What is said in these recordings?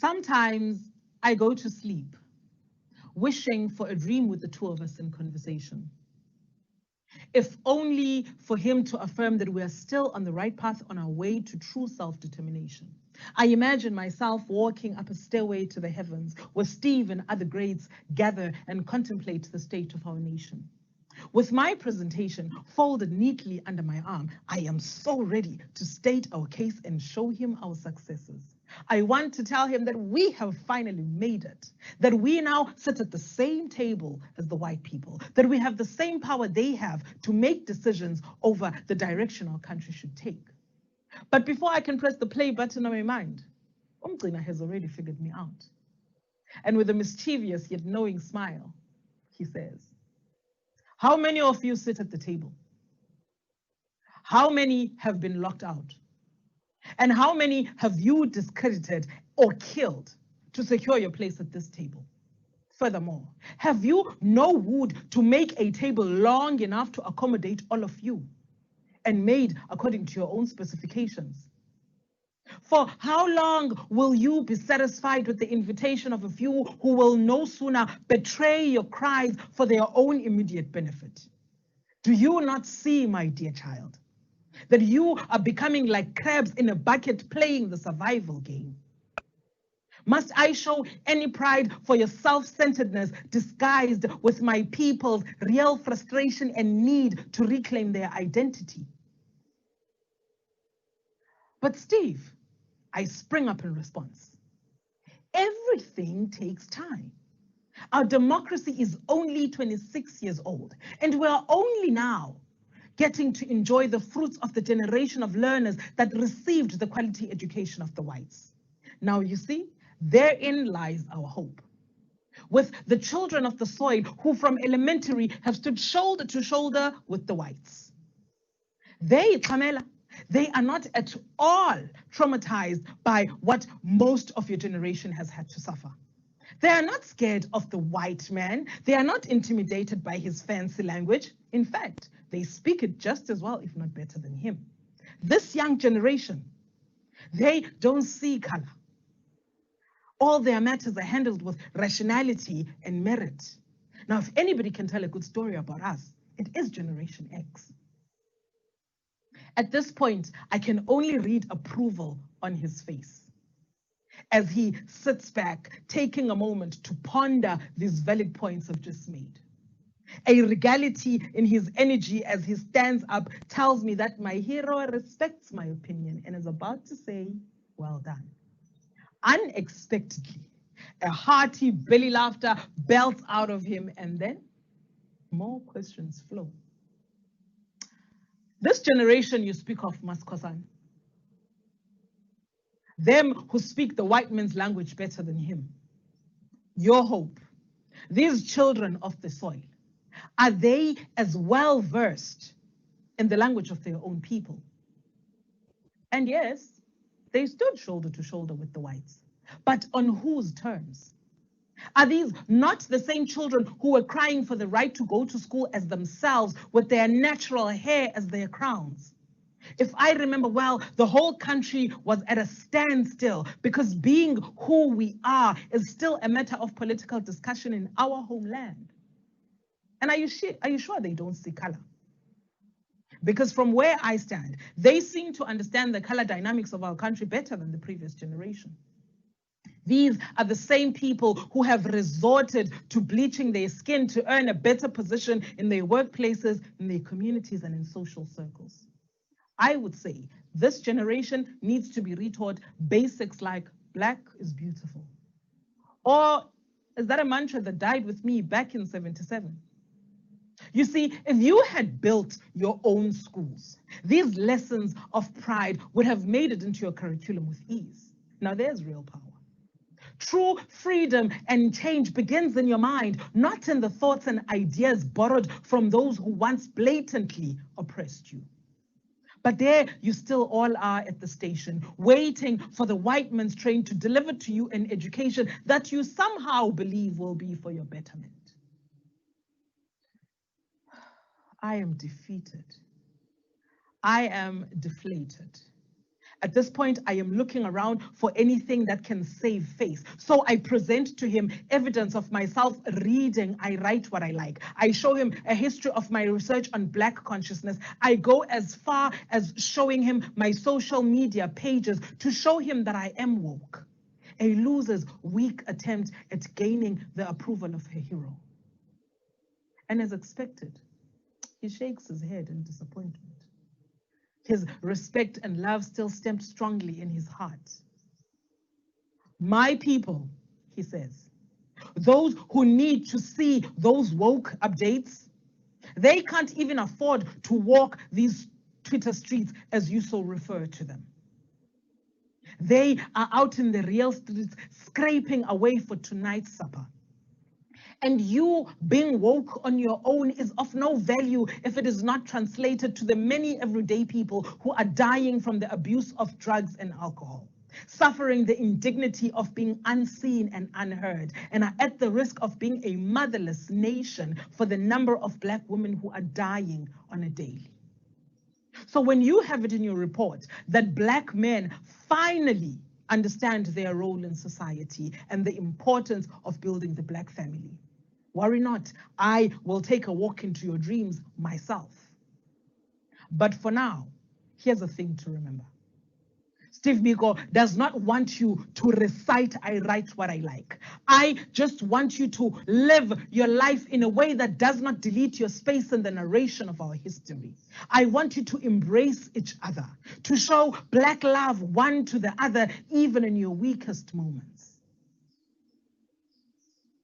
Sometimes I go to sleep, wishing for a dream with the two of us in conversation. If only for him to affirm that we are still on the right path on our way to true self-determination. I imagine myself walking up a stairway to the heavens where Steve and other greats gather and contemplate the state of our nation. With my presentation folded neatly under my arm, I am so ready to state our case and show him our successes. I want to tell him that we have finally made it, that we now sit at the same table as the white people, that we have the same power they have to make decisions over the direction our country should take. But before I can press the play button on my mind, Umgcina has already figured me out. And with a mischievous yet knowing smile, he says, "How many of you sit at the table? How many have been locked out? And how many have you discredited or killed to secure your place at this table? Furthermore, have you no wood to make a table long enough to accommodate all of you and made according to your own specifications? For how long will you be satisfied with the invitation of a few who will no sooner betray your cries for their own immediate benefit? Do you not see, my dear child, that you are becoming like crabs in a bucket playing the survival game? Must I show any pride for your self-centeredness disguised with my people's real frustration and need to reclaim their identity?" "But Steve," I spring up in response, "everything takes time. Our democracy is only 26 years old, and we're only now getting to enjoy the fruits of the generation of learners that received the quality education of the whites. Now, you see, therein lies our hope. With the children of the soil who from elementary have stood shoulder to shoulder with the whites. They, Pamela, they are not at all traumatized by what most of your generation has had to suffer. They are not scared of the white man. They are not intimidated by his fancy language. In fact, they speak it just as well, if not better than him. This young generation, they don't see color. All their matters are handled with rationality and merit. Now, if anybody can tell a good story about us, it is Generation X." At this point, I can only read approval on his face as he sits back, taking a moment to ponder these valid points I've just made. A regality in his energy as he stands up tells me that my hero respects my opinion and is about to say, "Well done." Unexpectedly, a hearty belly laughter belts out of him, and then more questions flow. "This generation you speak of, Maskosan, them who speak the white man's language better than him, your hope, these children of the soil, are they as well versed in the language of their own people?" And yes, they stood shoulder to shoulder with the whites, but on whose terms? Are these not the same children who were crying for the right to go to school as themselves with their natural hair as their crowns? If I remember well, the whole country was at a standstill because being who we are is still a matter of political discussion in our homeland. And are you sure they don't see color? Because from where I stand, they seem to understand the color dynamics of our country better than the previous generation. These are the same people who have resorted to bleaching their skin to earn a better position in their workplaces, in their communities, and in social circles. I would say this generation needs to be retaught basics like black is beautiful. Or is that a mantra that died with me back in 77? You see, if you had built your own schools, these lessons of pride would have made it into your curriculum with ease. Now there's real power. True freedom and change begins in your mind, not in the thoughts and ideas borrowed from those who once blatantly oppressed you. But there you still all are at the station, waiting for the white man's train to deliver to you an education that you somehow believe will be for your betterment. I am defeated. I am deflated. At this point, I am looking around for anything that can save face. So I present to him evidence of myself reading. I write what I like. I show him a history of my research on Black consciousness. I go as far as showing him my social media pages to show him that I am woke. A loser's weak attempt at gaining the approval of her hero. And as expected, he shakes his head in disappointment. His respect and love still stamped strongly in his heart. My people, he says, those who need to see those woke updates, they can't even afford to walk these Twitter streets as you so refer to them. They are out in the real streets scraping away for tonight's supper. And you being woke on your own is of no value if it is not translated to the many everyday people who are dying from the abuse of drugs and alcohol, suffering the indignity of being unseen and unheard, and are at the risk of being a motherless nation for the number of Black women who are dying on a daily. So when you have it in your report that Black men finally understand their role in society and the importance of building the Black family, worry not, I will take a walk into your dreams myself. But for now, here's a thing to remember. Steve Biko does not want you to recite, I write what I like. I just want you to live your life in a way that does not delete your space in the narration of our history. I want you to embrace each other, to show Black love one to the other, even in your weakest moments.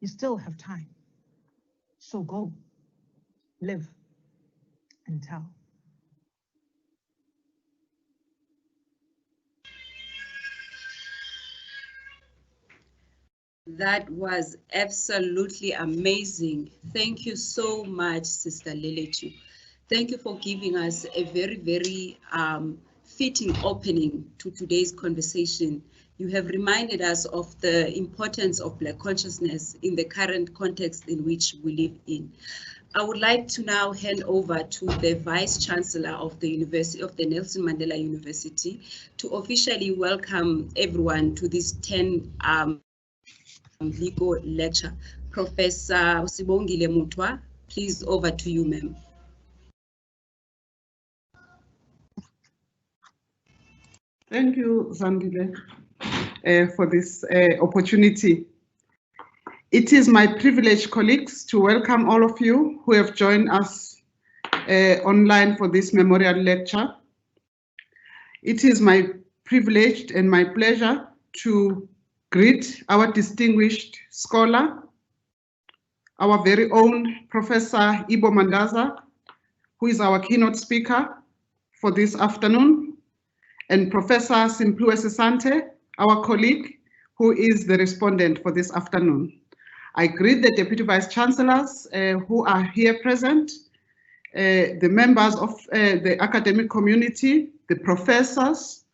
You still have time. So go, live, and tell. That was absolutely amazing. Thank you so much, Sister Leletu. Thank you for giving us a very, very fitting opening to today's conversation. You have reminded us of the importance of Black consciousness in the current context in which we live in. I would like to now hand over to the Vice Chancellor of the University of the Nelson Mandela University to officially welcome everyone to this 10 legal lecture. Professor Sibongile Mutwa, please over to you, ma'am. Thank you, Zandile, for this opportunity. It is my privilege, colleagues, to welcome all of you who have joined us online for this memorial lecture. It is my privilege and my pleasure to greet our distinguished scholar, our very own Professor Ibbo Mandaza, who is our keynote speaker for this afternoon, and Professor Simphiwe Sesanti, our colleague, who is the respondent for this afternoon. I greet the Deputy Vice Chancellors who are here present, the members of the academic community, the professors,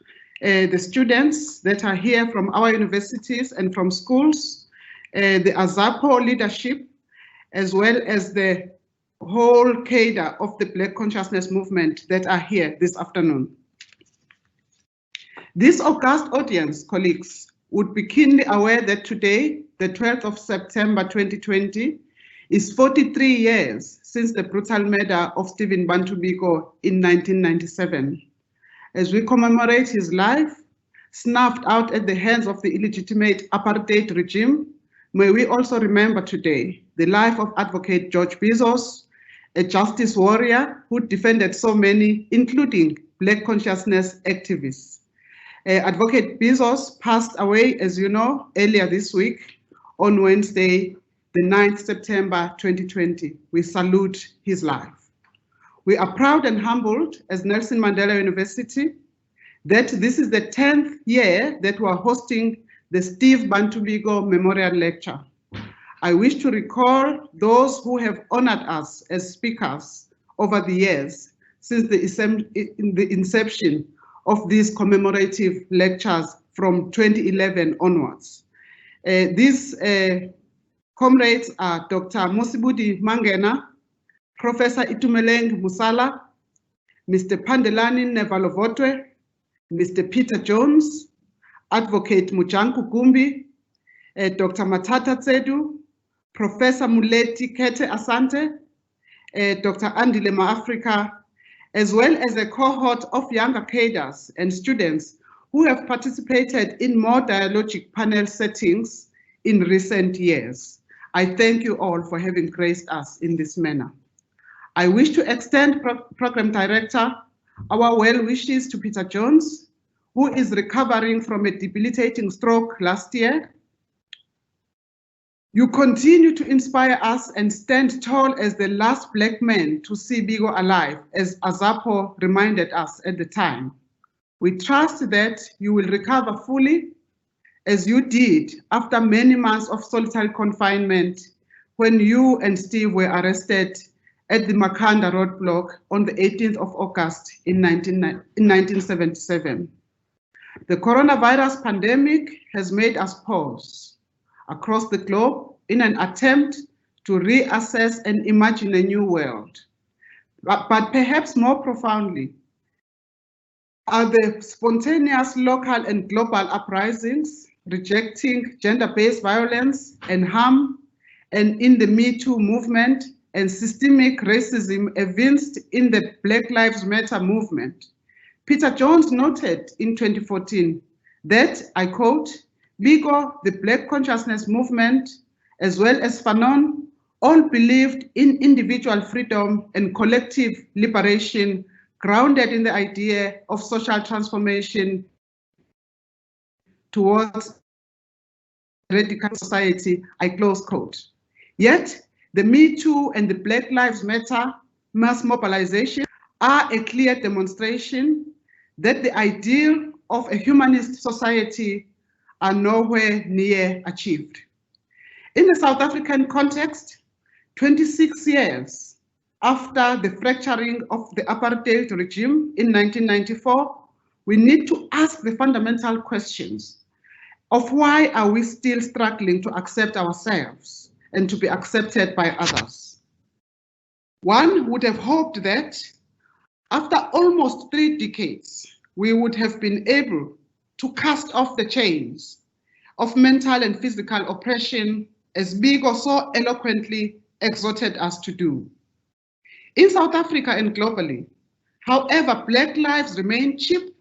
the students that are here from our universities and from schools, the AZAPO leadership, as well as the whole cadre of the Black Consciousness Movement that are here this afternoon. This august audience, colleagues, would be keenly aware that today, the 12th of September 2020, is 43 years since the brutal murder of Stephen Bantu Biko in 1997. As we commemorate his life, snuffed out at the hands of the illegitimate apartheid regime, may we also remember today the life of Advocate George Bizos, a justice warrior who defended so many, including Black consciousness activists. Advocate Bizos passed away, as you know, earlier this week on Wednesday, the 9th September 2020. We salute his life. We are proud and humbled as Nelson Mandela University that this is the 10th year that we are hosting the Steve Bantu Biko Memorial Lecture. I wish to recall those who have honored us as speakers over the years since the inception of these commemorative lectures from 2011 onwards. These comrades are Dr. Mosibudi Mangena, Professor Itumeleng Musala, Mr. Pandelani Nevalovotwe, Mr. Peter Jones, Advocate Mujanku Gumbi, Dr. Matata Tsedu, Professor Muleti Kete Asante, Dr. Zandile Maafrika, as well as a cohort of younger cadres and students who have participated in more dialogic panel settings in recent years. I thank you all for having graced us in this manner. I wish to extend Program Director our well wishes to Peter Jones, who is recovering from a debilitating stroke last year. You continue to inspire us and stand tall as the last Black man to see Biko alive, as Azapo reminded us at the time. We trust that you will recover fully, as you did after many months of solitary confinement when you and Steve were arrested at the Makhanda roadblock on the 18th of August in 1977. The coronavirus pandemic has made us pause across the globe in an attempt to reassess and imagine a new world. But perhaps more profoundly, are the spontaneous local and global uprisings rejecting gender-based violence and harm, and in the Me Too movement and systemic racism evinced in the Black Lives Matter movement. Peter Jones noted in 2014 that, I quote, Biko, the Black consciousness movement, as well as Fanon, all believed in individual freedom and collective liberation grounded in the idea of social transformation towards radical society, I close quote. Yet, the Me Too and the Black Lives Matter mass mobilization are a clear demonstration that the ideal of a humanist society are nowhere near achieved. In the South African context, 26 years after the fracturing of the apartheid regime in 1994, we need to ask the fundamental questions of why are we still struggling to accept ourselves and to be accepted by others. One would have hoped that after almost 3 decades, we would have been able to cast off the chains of mental and physical oppression, as Biko so eloquently exhorted us to do. In South Africa and globally, however, Black lives remain cheap,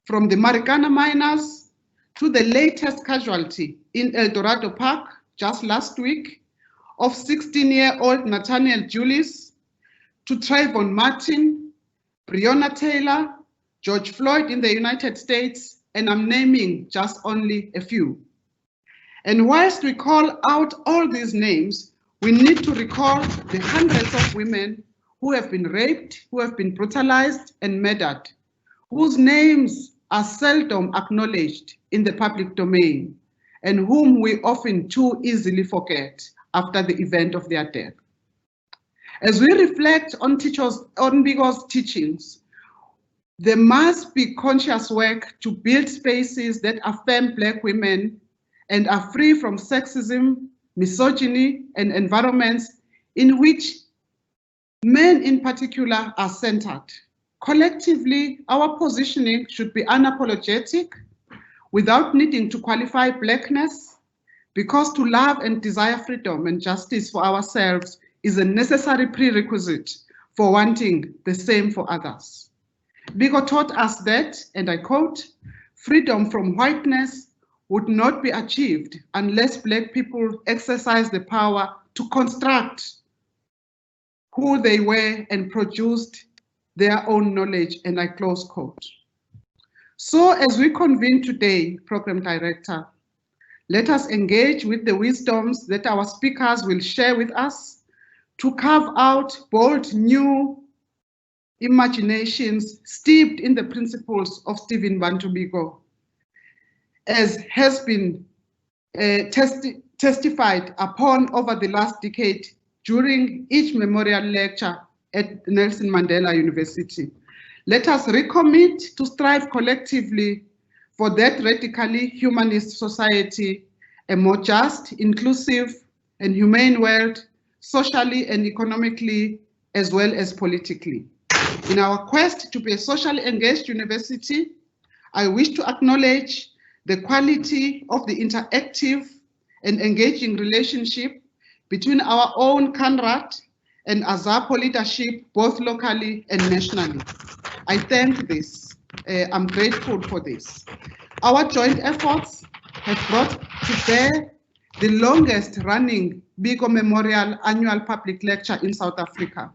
from the Marikana miners to the latest casualty in El Dorado Park just last week of 16-year-old Nathaniel Julius, to Trayvon Martin, Breonna Taylor, George Floyd in the United States, and I'm naming just only a few. And whilst we call out all these names, we need to recall the hundreds of women who have been raped, who have been brutalized and murdered, whose names are seldom acknowledged in the public domain, and whom we often too easily forget after the event of their death. As we reflect on Biko's teachings, there must be conscious work to build spaces that affirm Black women and are free from sexism, misogyny, and environments in which men in particular are centered. Collectively, our positioning should be unapologetic without needing to qualify Blackness, because to love and desire freedom and justice for ourselves is a necessary prerequisite for wanting the same for others. Biko taught us that, and I quote, freedom from whiteness would not be achieved unless Black people exercise the power to construct who they were and produced their own knowledge, and I close quote. So as we convene today, Program Director, let us engage with the wisdoms that our speakers will share with us to carve out bold new imaginations steeped in the principles of Stephen Bantu Biko, as has been testified upon over the last decade during each memorial lecture at Nelson Mandela University. Let us recommit to strive collectively for that radically humanist society, a more just, inclusive, and humane world, socially and economically, as well as politically. In our quest to be a socially engaged university, I wish to acknowledge the quality of the interactive and engaging relationship between our own CANRAD and AZAPO leadership, both locally and nationally. I thank this. I'm grateful for this. Our joint efforts have brought to bear the longest running Biko Memorial Annual Public Lecture in South Africa.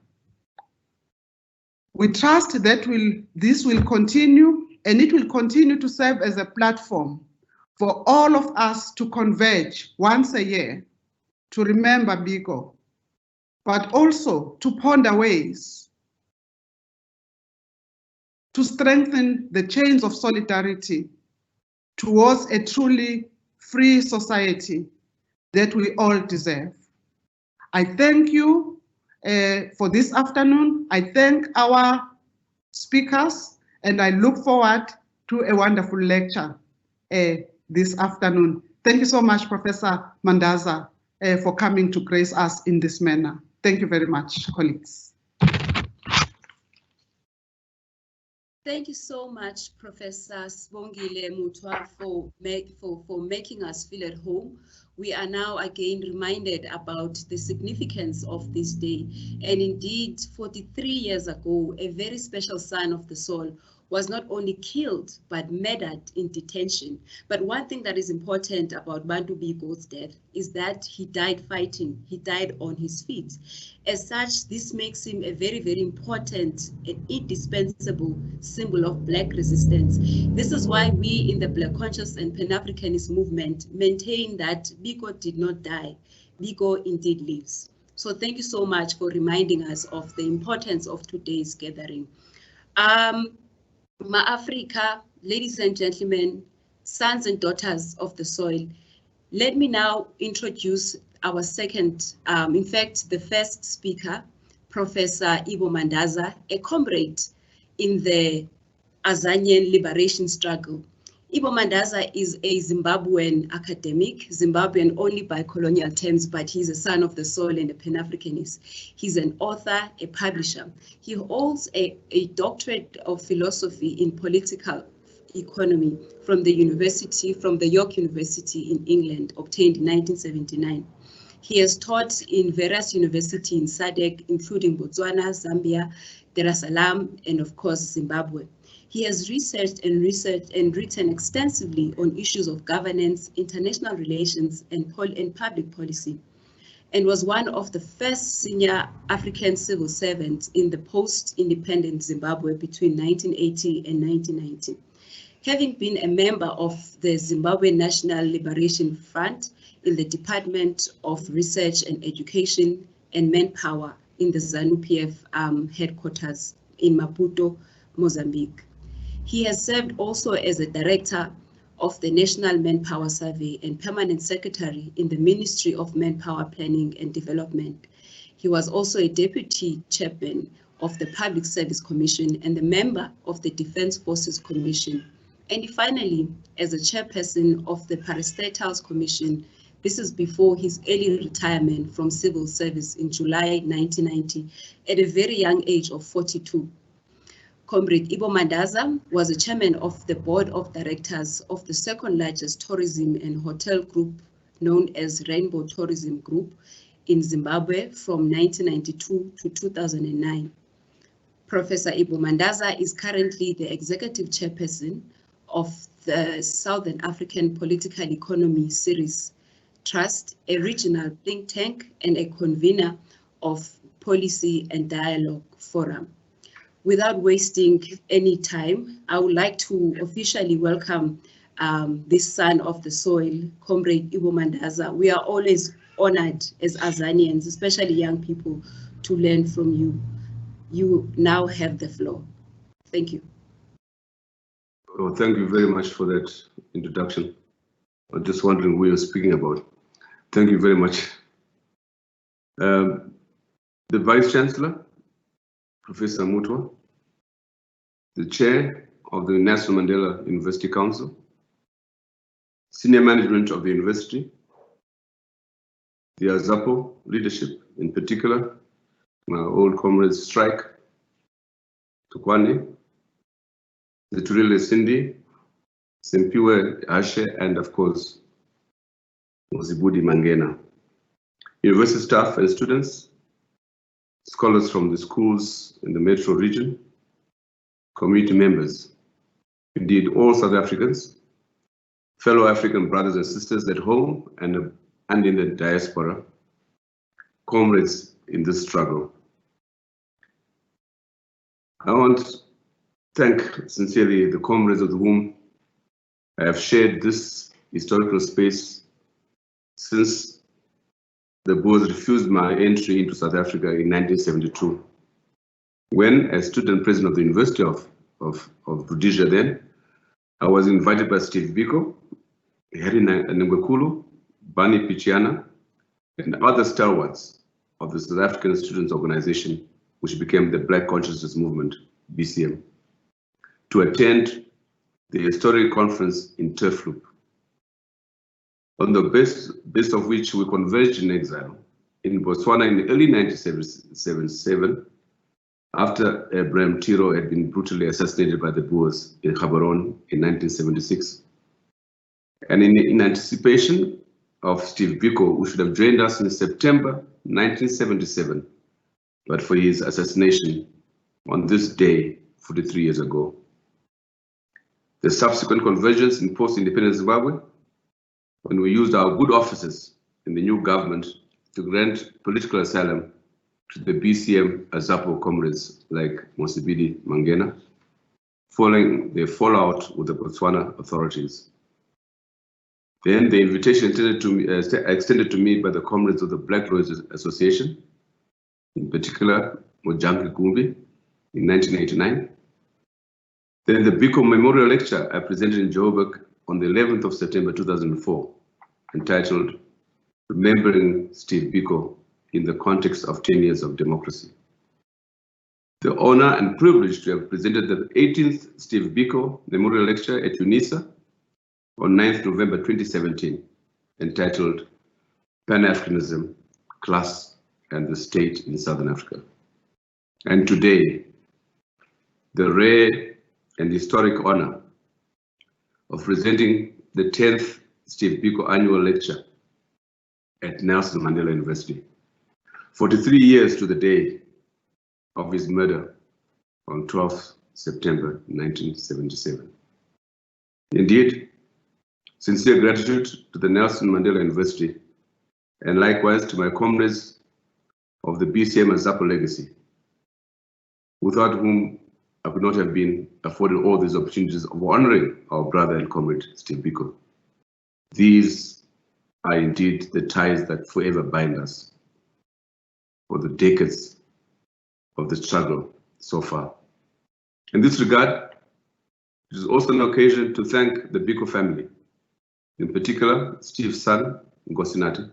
We trust that this will continue, and it will continue to serve as a platform for all of us to converge once a year to remember Biko, but also to ponder ways to strengthen the chains of solidarity towards a truly free society that we all deserve. I thank you for this afternoon. I thank our speakers, and I look forward to a wonderful lecture this afternoon. Thank you so much, Professor Mandaza, for coming to grace us in this manner. Thank you very much, colleagues. Thank you so much, Professor Sibongile Mutwa, for making us feel at home. We are now again reminded about the significance of this day. And indeed, 43 years ago, a very special son of the soil was not only killed, but murdered in detention. But one thing that is important about Bantu Biko's death is that he died fighting. He died on his feet. As such, this makes him a very, very important and indispensable symbol of Black resistance. This is why we in the Black Conscious and Pan-Africanist movement maintain that Biko did not die. Biko indeed lives. So thank you so much for reminding us of the importance of today's gathering. Ma-Africa, ladies and gentlemen, sons and daughters of the soil, let me now introduce our second, in fact, the first speaker, Professor Ibbo Mandaza, a comrade in the Azanian liberation struggle. Ibbo Mandaza is a Zimbabwean academic, Zimbabwean only by colonial terms, but he's a son of the soil and a Pan-Africanist. He's an author, a publisher. He holds a doctorate of philosophy in political economy from the York University in England, obtained in 1979. He has taught in various universities in SADC, including Botswana, Zambia, Dar es Salaam, and of course, Zimbabwe. He has researched and written extensively on issues of governance, international relations, and public policy, and was one of the first senior African civil servants in the post-independent Zimbabwe between 1980 and 1990. Having been a member of the Zimbabwe National Liberation Front in the Department of Research and Education and Manpower in the ZANU-PF headquarters in Maputo, Mozambique. He has served also as a director of the National Manpower Survey and permanent secretary in the Ministry of Manpower Planning and Development. He was also a deputy chairman of the Public Service Commission and the member of the Defense Forces Commission. And finally, as a chairperson of the Parastatals Commission, this is before his early retirement from civil service in July 1990 at a very young age of 42. Comrade Ibbo Mandaza was a chairman of the board of directors of the second largest tourism and hotel group known as Rainbow Tourism Group in Zimbabwe from 1992 to 2009. Professor Ibbo Mandaza is currently the executive chairperson of the Southern African Political Economy Series Trust, a regional think tank and a convener of Policy and Dialogue Forum. Without wasting any time, I would like to officially welcome this son of the soil, Comrade Ibbo Mandaza. We are always honored as Azanians, especially young people, to learn from you. You now have the floor. Thank you. Oh, thank you very much for that introduction. I'm just wondering who you're speaking about. Thank you very much. The Vice Chancellor, Professor Mutwa, the Chair of the Nelson Mandela University Council, Senior Management of the University, the AZAPO leadership, in particular, my old comrades Strike, Tukwani, the Turile Cindy, Simphiwe Ashe, and of course, Mozibudi Mangena. University staff and students, scholars from the schools in the metro region, community members, indeed all South Africans, fellow African brothers and sisters at home and in the diaspora, comrades in this struggle. I want to thank sincerely the comrades with whom I have shared this historical space since the Boers refused my entry into South Africa in 1972. When, as student president of the University of Rhodesia then, I was invited by Steve Biko, Harry Ngwekulu, Bani Pichiana, and other stalwarts of the South African Students Organization, which became the Black Consciousness Movement, BCM, to attend the historic conference in Turfloop, on the best of which we converged in exile in Botswana in the early 1977, after Abraham Tiro had been brutally assassinated by the Boers in Gaborone in 1976. And in anticipation of Steve Biko, who should have joined us in September 1977, but for his assassination on this day 43 years ago. The subsequent convergence in post-independent Zimbabwe, when we used our good offices in the new government to grant political asylum to the BCM Azapo comrades like Mosibidi Mangena, following the fallout with the Botswana authorities. Then the invitation extended to me by the comrades of the Black Lawyers Association, in particular Mojangi Gumbi in 1989. Then the Biko Memorial Lecture I presented in Joburg on the 11th of September 2004, entitled Remembering Steve Biko in the Context of 10 Years of Democracy. The honor and privilege to have presented the 18th Steve Biko Memorial Lecture at UNISA on 9th November 2017, entitled Pan-Africanism, Class and the State in Southern Africa. And today, the rare and historic honor of presenting the 10th Steve Biko Annual Lecture at Nelson Mandela University, 43 years to the day of his murder on 12th September 1977. Indeed, sincere gratitude to the Nelson Mandela University, and likewise to my comrades of the BCM Azapo legacy, without whom I would not have been afforded all these opportunities of honoring our brother and comrade Steve Biko. These are indeed the ties that forever bind us for the decades of the struggle so far. In this regard, it is also an occasion to thank the Biko family, in particular Steve's son, Ngosinati,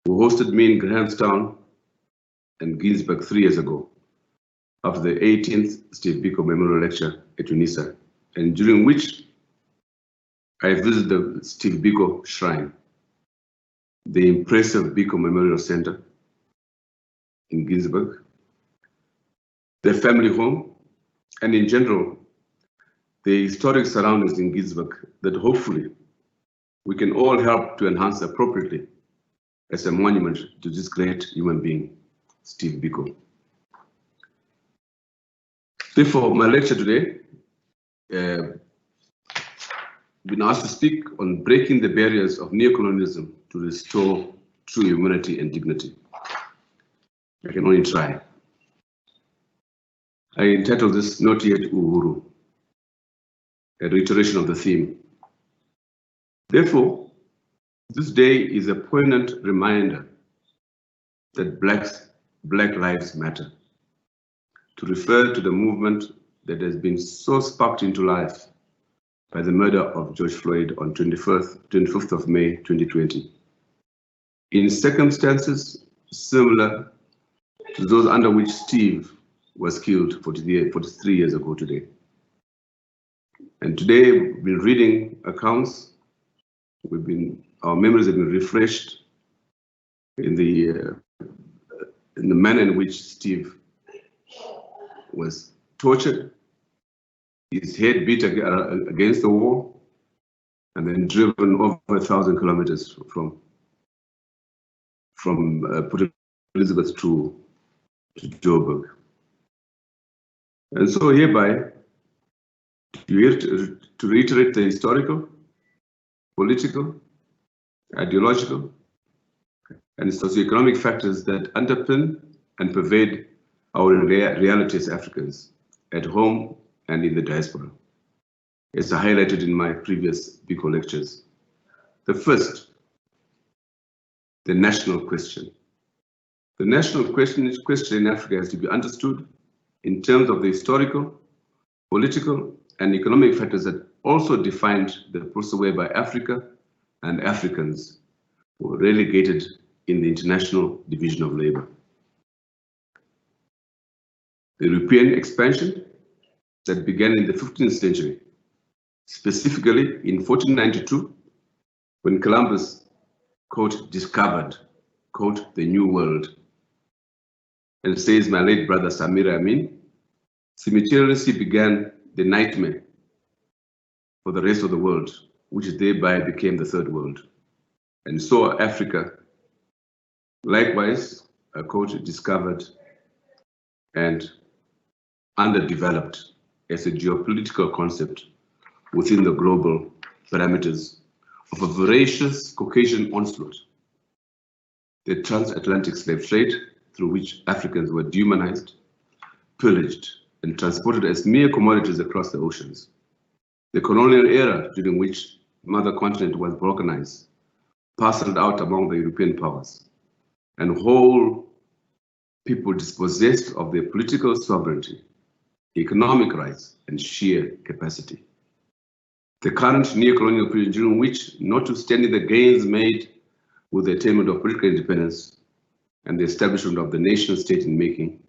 who hosted me in Grahamstown and Ginsberg 3 years ago, after the 18th Steve Biko Memorial Lecture at UNISA, and during which I visited the Steve Biko Shrine, the impressive Biko Memorial Center in Ginsberg, their family home, and in general, the historic surroundings in Ginsberg that hopefully we can all help to enhance appropriately as a monument to this great human being, Steve Biko. Therefore, my lecture today, been asked to speak on breaking the barriers of neocolonialism to restore true humanity and dignity. I can only try. I entitled this Not Yet Uhuru, a reiteration of the theme. Therefore, this day is a poignant reminder that Black lives matter, to refer to the movement that has been so sparked into life by the murder of George Floyd on 25th of May 2020, in circumstances similar to those under which Steve was killed 43 years ago today. And today we've been reading accounts, our memories have been refreshed in the manner in which Steve was tortured, his head beat against the wall, and then driven over 1,000 kilometers from Port Elizabeth to Joburg. And so hereby, to reiterate the historical, political, ideological, and socioeconomic factors that underpin and pervade our reality as Africans, at home and in the diaspora, as I highlighted in my previous Biko lectures. The first, the national question. The national question in Africa has to be understood in terms of the historical, political, and economic factors that also defined the process whereby Africa and Africans were relegated in the international division of labor. The European expansion that began in the 15th century, specifically in 1492, when Columbus, quote, discovered, quote, the New World. And says my late brother Samir Amin, simultaneously began the nightmare for the rest of the world, which thereby became the third world. And so Africa, likewise, quote, discovered and underdeveloped as a geopolitical concept within the global parameters of a voracious Caucasian onslaught. The transatlantic slave trade, through which Africans were dehumanized, pillaged, and transported as mere commodities across the oceans. The colonial era, during which the mother continent was balkanized, parceled out among the European powers, and whole people dispossessed of their political sovereignty, economic rights, and sheer capacity. The current neo-colonial period, during which, notwithstanding the gains made with the attainment of political independence and the establishment of the nation state in making,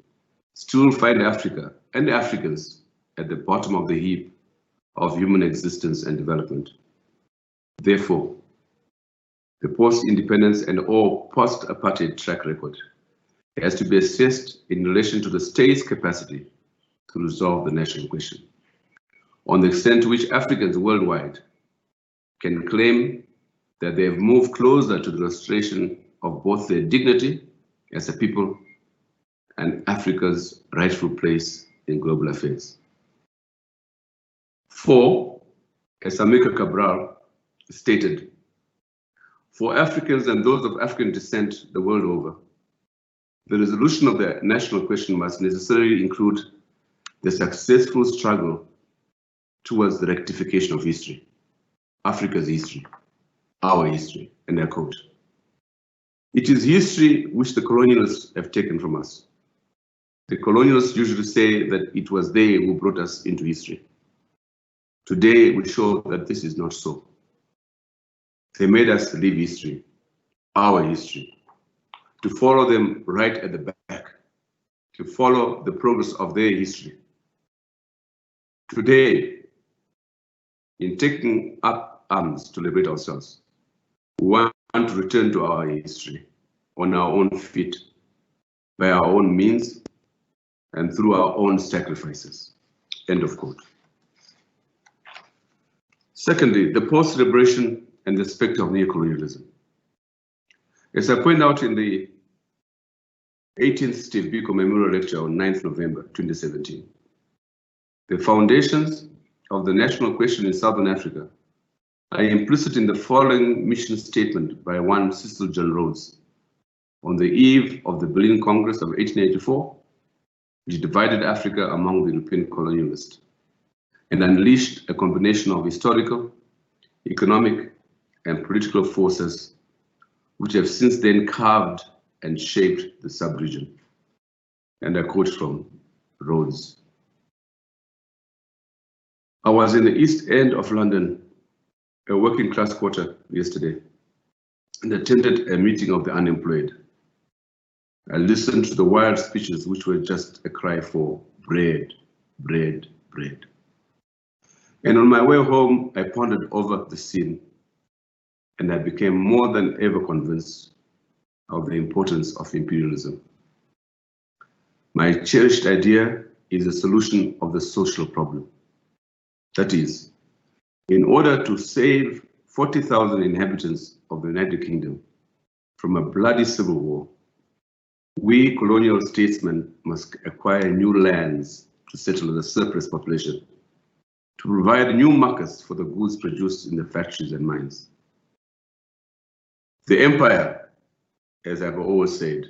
still find Africa and Africans at the bottom of the heap of human existence and development. Therefore, the post-independence and or post-apartheid track record has to be assessed in relation to the state's capacity to resolve the national question, on the extent to which Africans worldwide can claim that they have moved closer to the restoration of both their dignity as a people and Africa's rightful place in global affairs. 4, as Amilcar Cabral stated, for Africans and those of African descent the world over, the resolution of the national question must necessarily include the successful struggle towards the rectification of history, Africa's history, our history, and their code. It is history which the colonialists have taken from us. The colonialists usually say that it was they who brought us into history. Today, we show that this is not so. They made us live history, our history, to follow them right at the back, to follow the progress of their history. Today, in taking up arms to liberate ourselves, we want to return to our history on our own feet, by our own means, and through our own sacrifices. End of quote. Secondly, the post-liberation and the spectre of neocolonialism. As I point out in the 18th Steve Biko Memorial Lecture on 9th November 2017, the foundations of the national question in Southern Africa are implicit in the following mission statement by one Cecil John Rhodes on the eve of the Berlin Congress of 1884, which divided Africa among the European colonialists and unleashed a combination of historical, economic, and political forces which have since then carved and shaped the sub-region. And I quote from Rhodes. I was in the East End of London, a working class quarter, yesterday, and attended a meeting of the unemployed. I listened to the wild speeches which were just a cry for bread, bread, bread. And on my way home, I pondered over the scene, and I became more than ever convinced of the importance of imperialism. My cherished idea is a solution of the social problem. That is, in order to save 40,000 inhabitants of the United Kingdom from a bloody civil war, we colonial statesmen must acquire new lands to settle the surplus population, to provide new markets for the goods produced in the factories and mines. The empire, as I've always said,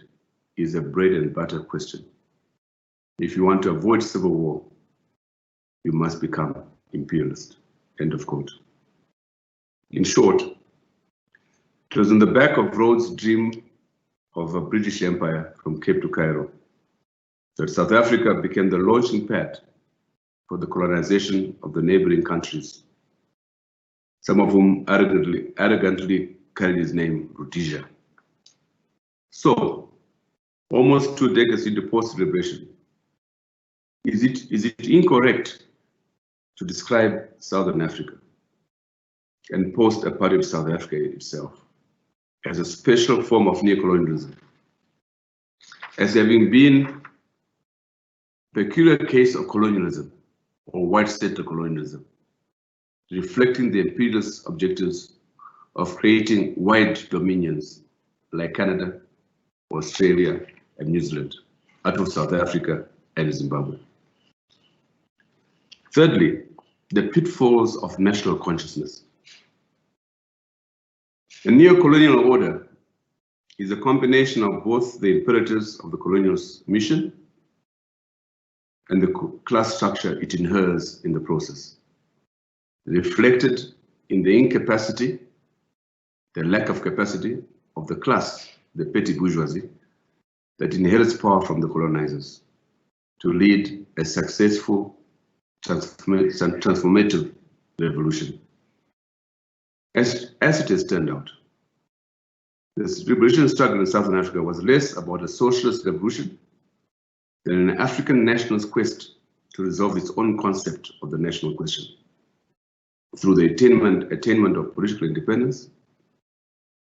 is a bread and butter question. If you want to avoid civil war, you must become imperialist. End of quote. In short, it was on the back of Rhodes' dream of a British Empire from Cape to Cairo that South Africa became the launching pad for the colonization of the neighboring countries, some of whom arrogantly carried his name, Rhodesia. So, almost 2 decades into post-liberation, is it incorrect to describe Southern Africa and post-apartheid South Africa itself as a special form of neocolonialism, as having been a peculiar case of colonialism or white settler colonialism, reflecting the imperialist objectives of creating wide dominions like Canada, Australia, and New Zealand out of South Africa and Zimbabwe. Thirdly, the pitfalls of national consciousness. A neo-colonial order is a combination of both the imperatives of the colonial mission and the class structure it inherits in the process, reflected in the incapacity, the lack of capacity of the class, the petty bourgeoisie, that inherits power from the colonizers to lead a successful transformative revolution. As it has turned out, this liberation struggle in Southern Africa was less about a socialist revolution than an African nationalist quest to resolve its own concept of the national question through the attainment of political independence,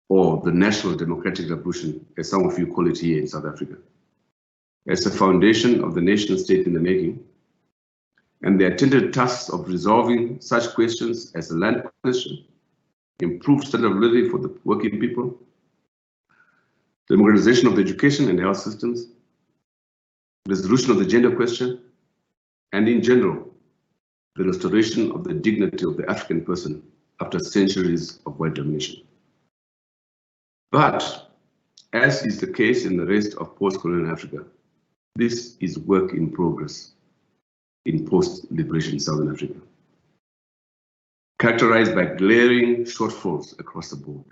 or the national democratic revolution, as some of you call it here in South Africa, as a foundation of the nation state in the making, and the attendant tasks of resolving such questions as the land question, improved standard of living for the working people, democratization of the education and health systems, resolution of the gender question, and in general, the restoration of the dignity of the African person after centuries of white domination. But, as is the case in the rest of post-colonial Africa, this is work in progress in post-liberation Southern Africa, characterized by glaring shortfalls across the board.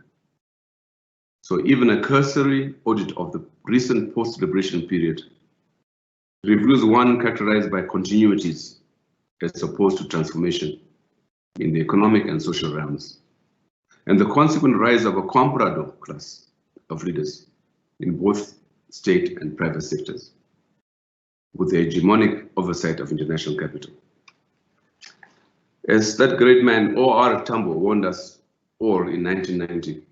So even a cursory audit of the recent post-liberation period reveals one characterized by continuities as opposed to transformation in the economic and social realms, and the consequent rise of a comprador class of leaders in both state and private sectors, with the hegemonic oversight of international capital. As that great man O.R. Tambo warned us all in 1990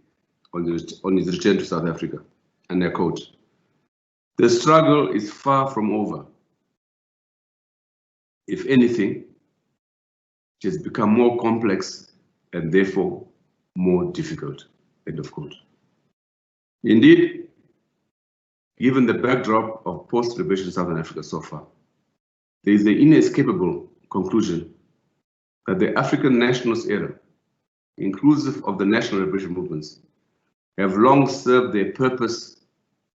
on his return to South Africa, and I quote, "The struggle is far from over. If anything, it has become more complex and therefore more difficult," end of quote. Indeed, given the backdrop of post-liberation Southern Africa so far, there is the inescapable conclusion that the African nationalist era, inclusive of the national liberation movements, have long served their purpose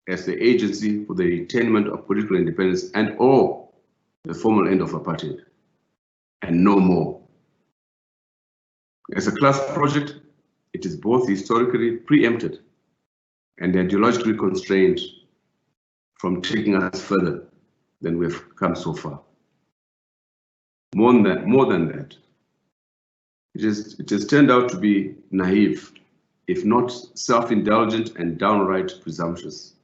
as the agency for the attainment of political independence and or the formal end of apartheid, and no more. As a class project, it is both historically preempted and ideologically constrained from taking us further than we have come so far. More than that, it has turned out to be naive, if not self-indulgent and downright presumptuous,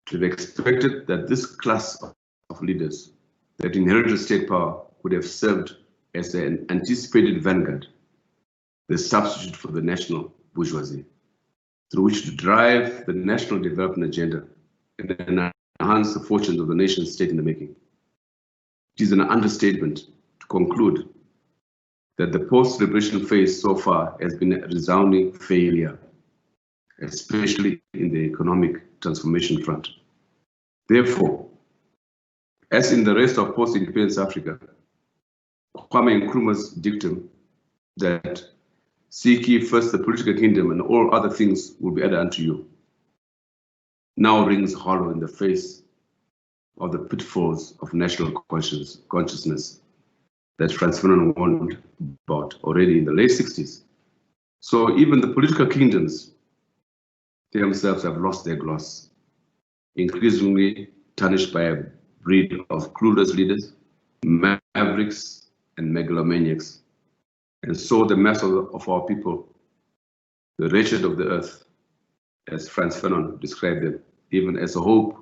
to have expected that this class of leaders that inherited state power would have served as an anticipated vanguard, the substitute for the national bourgeoisie, through which to drive the national development agenda and enhance the fortunes of the nation state in the making. It is an understatement to conclude that the post-liberation phase so far has been a resounding failure, especially in the economic transformation front. Therefore, as in the rest of post-independence Africa, Kwame Nkrumah's dictum that seek ye first the political kingdom and all other things will be added unto you now rings hollow in the face of the pitfalls of national consciousness that Frantz Fanon warned about already in the late 60s. So even the political kingdoms themselves have lost their gloss, increasingly tarnished by a breed of clueless leaders, mavericks, and megalomaniacs. And so the mass of our people, the wretched of the earth, as Frantz Fanon described them, even as a hope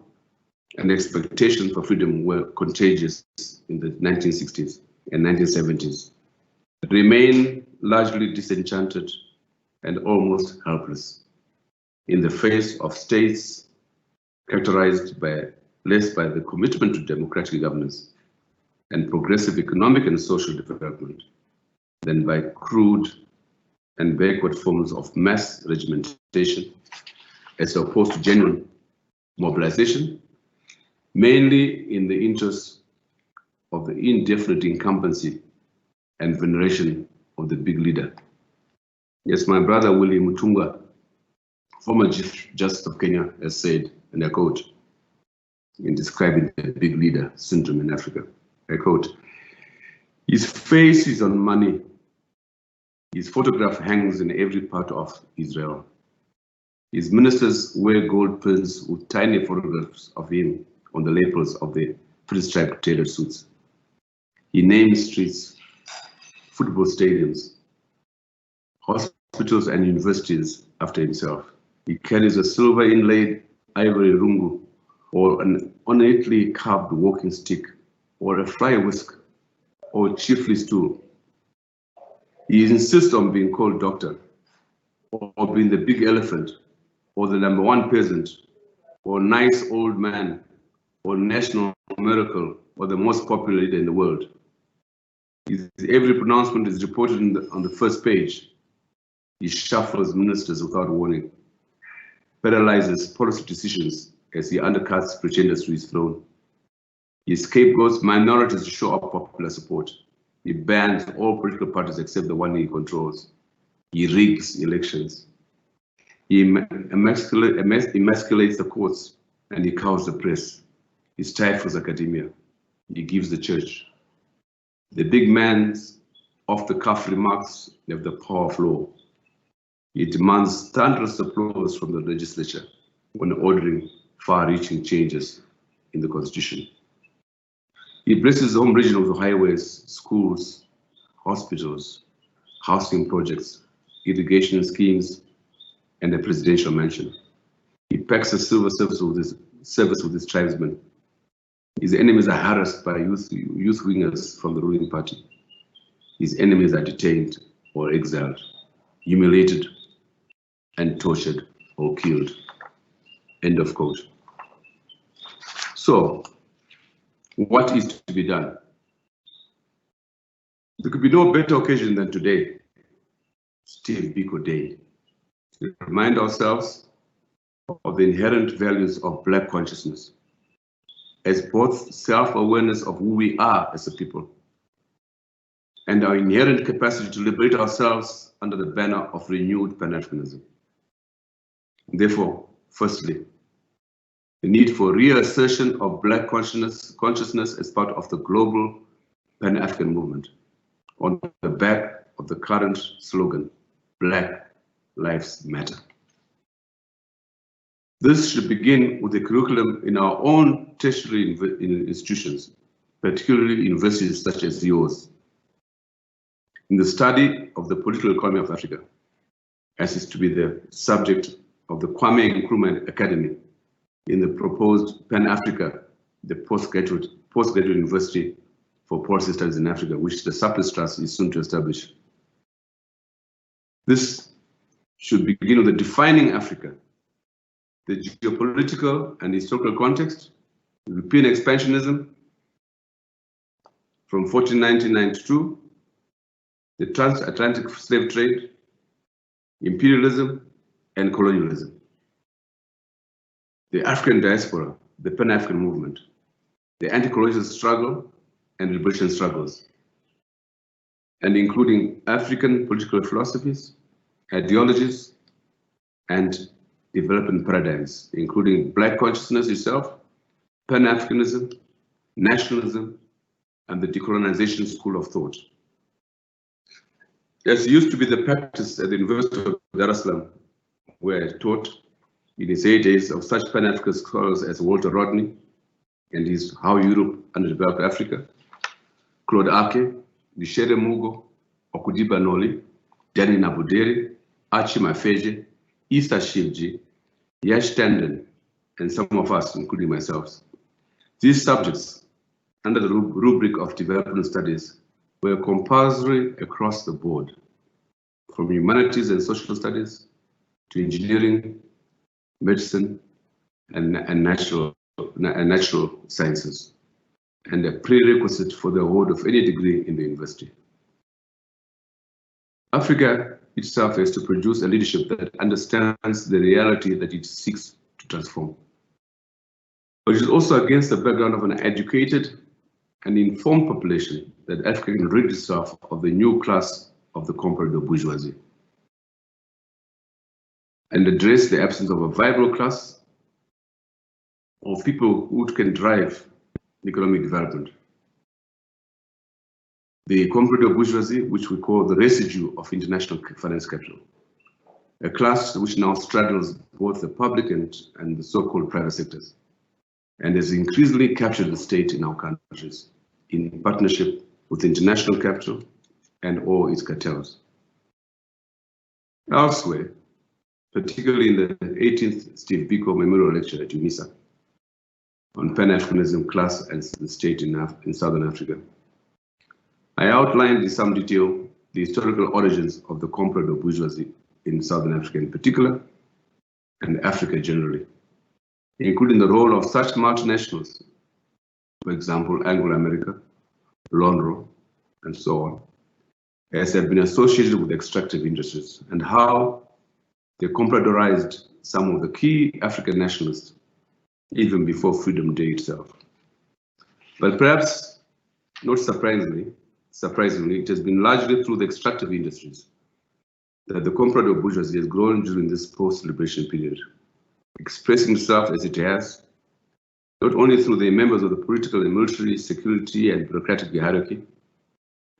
and expectation for freedom were contagious in the 1960s and 1970s, remain largely disenchanted and almost helpless in the face of states characterized less by the commitment to democratic governance and progressive economic and social development than by crude and backward forms of mass regimentation, as opposed to genuine mobilization, mainly in the interest of the indefinite incumbency and veneration of the big leader. Yes, my brother Willie Mutunga, former Chief Justice of Kenya, has said, and I quote, in describing the big leader syndrome in Africa, I quote, "His face is on money. His photograph hangs in every part of Israel. His ministers wear gold pins with tiny photographs of him on the lapels of the three-striped tailored suits. He names streets, football stadiums, hospitals and universities after himself. He carries a silver inlaid ivory rungu or an ornately carved walking stick or a fly whisk or chiefly stool. He insists on being called doctor or being the big elephant or the #1 peasant or nice old man or national miracle or the most popular leader in the world. Every pronouncement is reported on the first page. He shuffles ministers without warning, paralyzes policy decisions as he undercuts pretenders to his throne. He scapegoats minorities to show up popular support. He bans all political parties except the one he controls. He rigs elections. He emasculates the courts and he cows the press. He stifles academia. He gives the church. The big man's off-the-cuff remarks have the power of law. He demands thunderous applause from the legislature when ordering far-reaching changes in the constitution. He blesses home regions with highways, schools, hospitals, housing projects, irrigation schemes, and a presidential mansion. He packs a silver service with his tribesmen. His enemies are harassed by youth wingers from the ruling party. His enemies are detained or exiled, humiliated, and tortured or killed. End of quote. So, what is to be done? There could be no better occasion than today, Steve Biko Day, to remind ourselves of the inherent values of Black consciousness as both self-awareness of who we are as a people and our inherent capacity to liberate ourselves under the banner of renewed Pan-Africanism. Therefore, firstly, the need for reassertion of Black consciousness as part of the global Pan-African movement on the back of the current slogan, Black Lives Matter. This should begin with the curriculum in our own tertiary institutions, particularly universities such as yours, in the study of the political economy of Africa, as is to be the subject of the Kwame Nkrumah Academy in the proposed Pan-Africa, the postgraduate university for policy studies in Africa, which the Surplus Trust is soon to establish. This should begin with the defining Africa, the geopolitical and historical context, European expansionism from 1992, the transatlantic slave trade, imperialism, and colonialism, the African diaspora, the Pan-African movement, the anti-colonial struggle and liberation struggles, and including African political philosophies, ideologies, and development paradigms, including Black consciousness itself, Pan-Africanism, nationalism, and the decolonization school of thought. As used to be the practice at the University of Dar es Salaam, where I taught in its heydays of such Pan-African scholars as Walter Rodney and his How Europe Underdeveloped Africa, Claude Ake, Lishere Mugo, Okudiba Noli, Danny Nabuderi, Archie Mafeje, Issa Shivji, Yash Tandon, and some of us, including myself. These subjects, under the rubric of development studies, were compulsory across the board, from humanities and social studies to engineering, medicine, and natural sciences, and a prerequisite for the award of any degree in the university. Africa itself has to produce a leadership that understands the reality that it seeks to transform. But it is also against the background of an educated and informed population that Africa can rid itself of the new class of the comprador bourgeoisie and address the absence of a vibrant class of people who can drive economic development. The comprador bourgeoisie, which we call the residue of international finance capital, a class which now straddles both the public and the so-called private sectors, and has increasingly captured the state in our countries in partnership with international capital and all its cartels. Elsewhere, particularly in the 18th Steve Biko Memorial Lecture at UNISA on Pan-Africanism, class and the state in Southern Africa, I outlined in some detail the historical origins of the comprador bourgeoisie in Southern Africa in particular, and Africa generally, including the role of such multinationals, for example, Anglo-America, Lonro, and so on, as have been associated with extractive industries, and how they compradorized some of the key African nationalists even before Freedom Day itself. But perhaps not surprisingly, it has been largely through the extractive industries that the comprador bourgeoisie has grown during this post-liberation period, expressing itself as it has, not only through the members of the political and military, security, and bureaucratic hierarchy,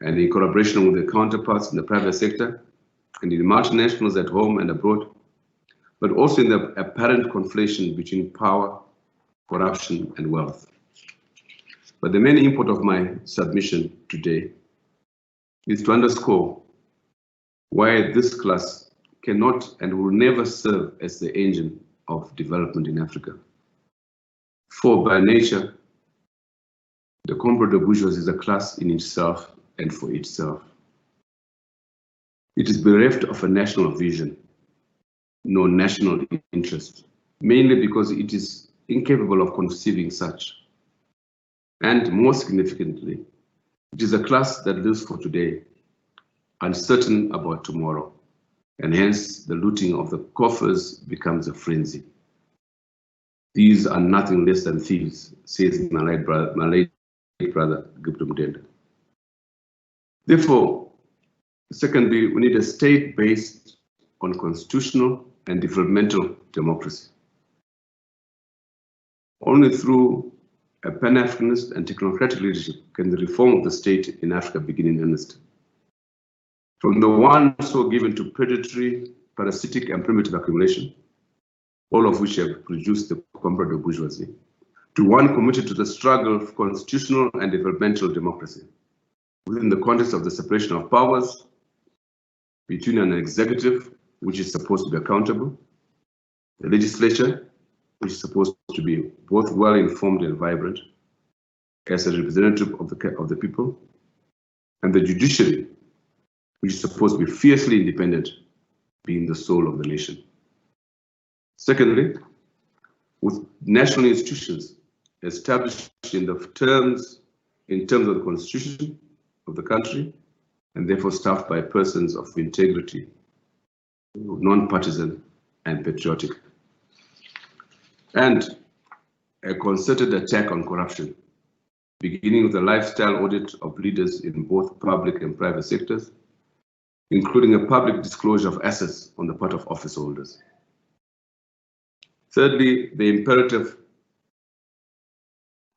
and in collaboration with their counterparts in the private sector, and in multinationals at home and abroad, but also in the apparent conflation between power, corruption, and wealth. But the main import of my submission today is to underscore why this class cannot and will never serve as the engine of development in Africa. For by nature, the comprador bourgeoisie is a class in itself and for itself. It is bereft of a national vision, no national interest, mainly because it is incapable of conceiving such. And more significantly, it is a class that lives for today, uncertain about tomorrow, and hence the looting of the coffers becomes a frenzy. These are nothing less than thieves, says my late brother, Gupta Mudenda. Therefore, secondly, we need a state based on constitutional and developmental democracy. Only through a Pan-Africanist and technocratic leadership can the reform of the state in Africa begin in earnest. From the one so given to predatory, parasitic, and primitive accumulation, all of which have produced the comprador bourgeoisie, to one committed to the struggle for constitutional and developmental democracy, within the context of the separation of powers between an executive, which is supposed to be accountable, the legislature, which is supposed to be both well-informed and vibrant, as a representative of the people, and the judiciary, which is supposed to be fiercely independent, being the soul of the nation. Secondly, with national institutions established in terms of the constitution of the country and therefore staffed by persons of integrity, non-partisan and patriotic. And a concerted attack on corruption, beginning with a lifestyle audit of leaders in both public and private sectors, including a public disclosure of assets on the part of office holders. Thirdly, the imperative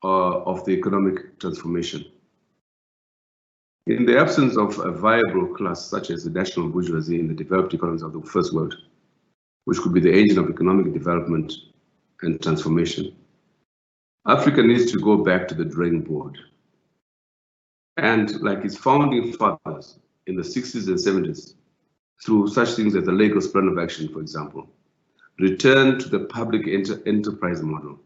of the economic transformation. In the absence of a viable class such as the national bourgeoisie in the developed economies of the first world, which could be the engine of economic development and transformation, Africa needs to go back to the drawing board. And like its founding fathers in the 60s and 70s, through such things as the Lagos Plan of Action, for example, return to the public enterprise model,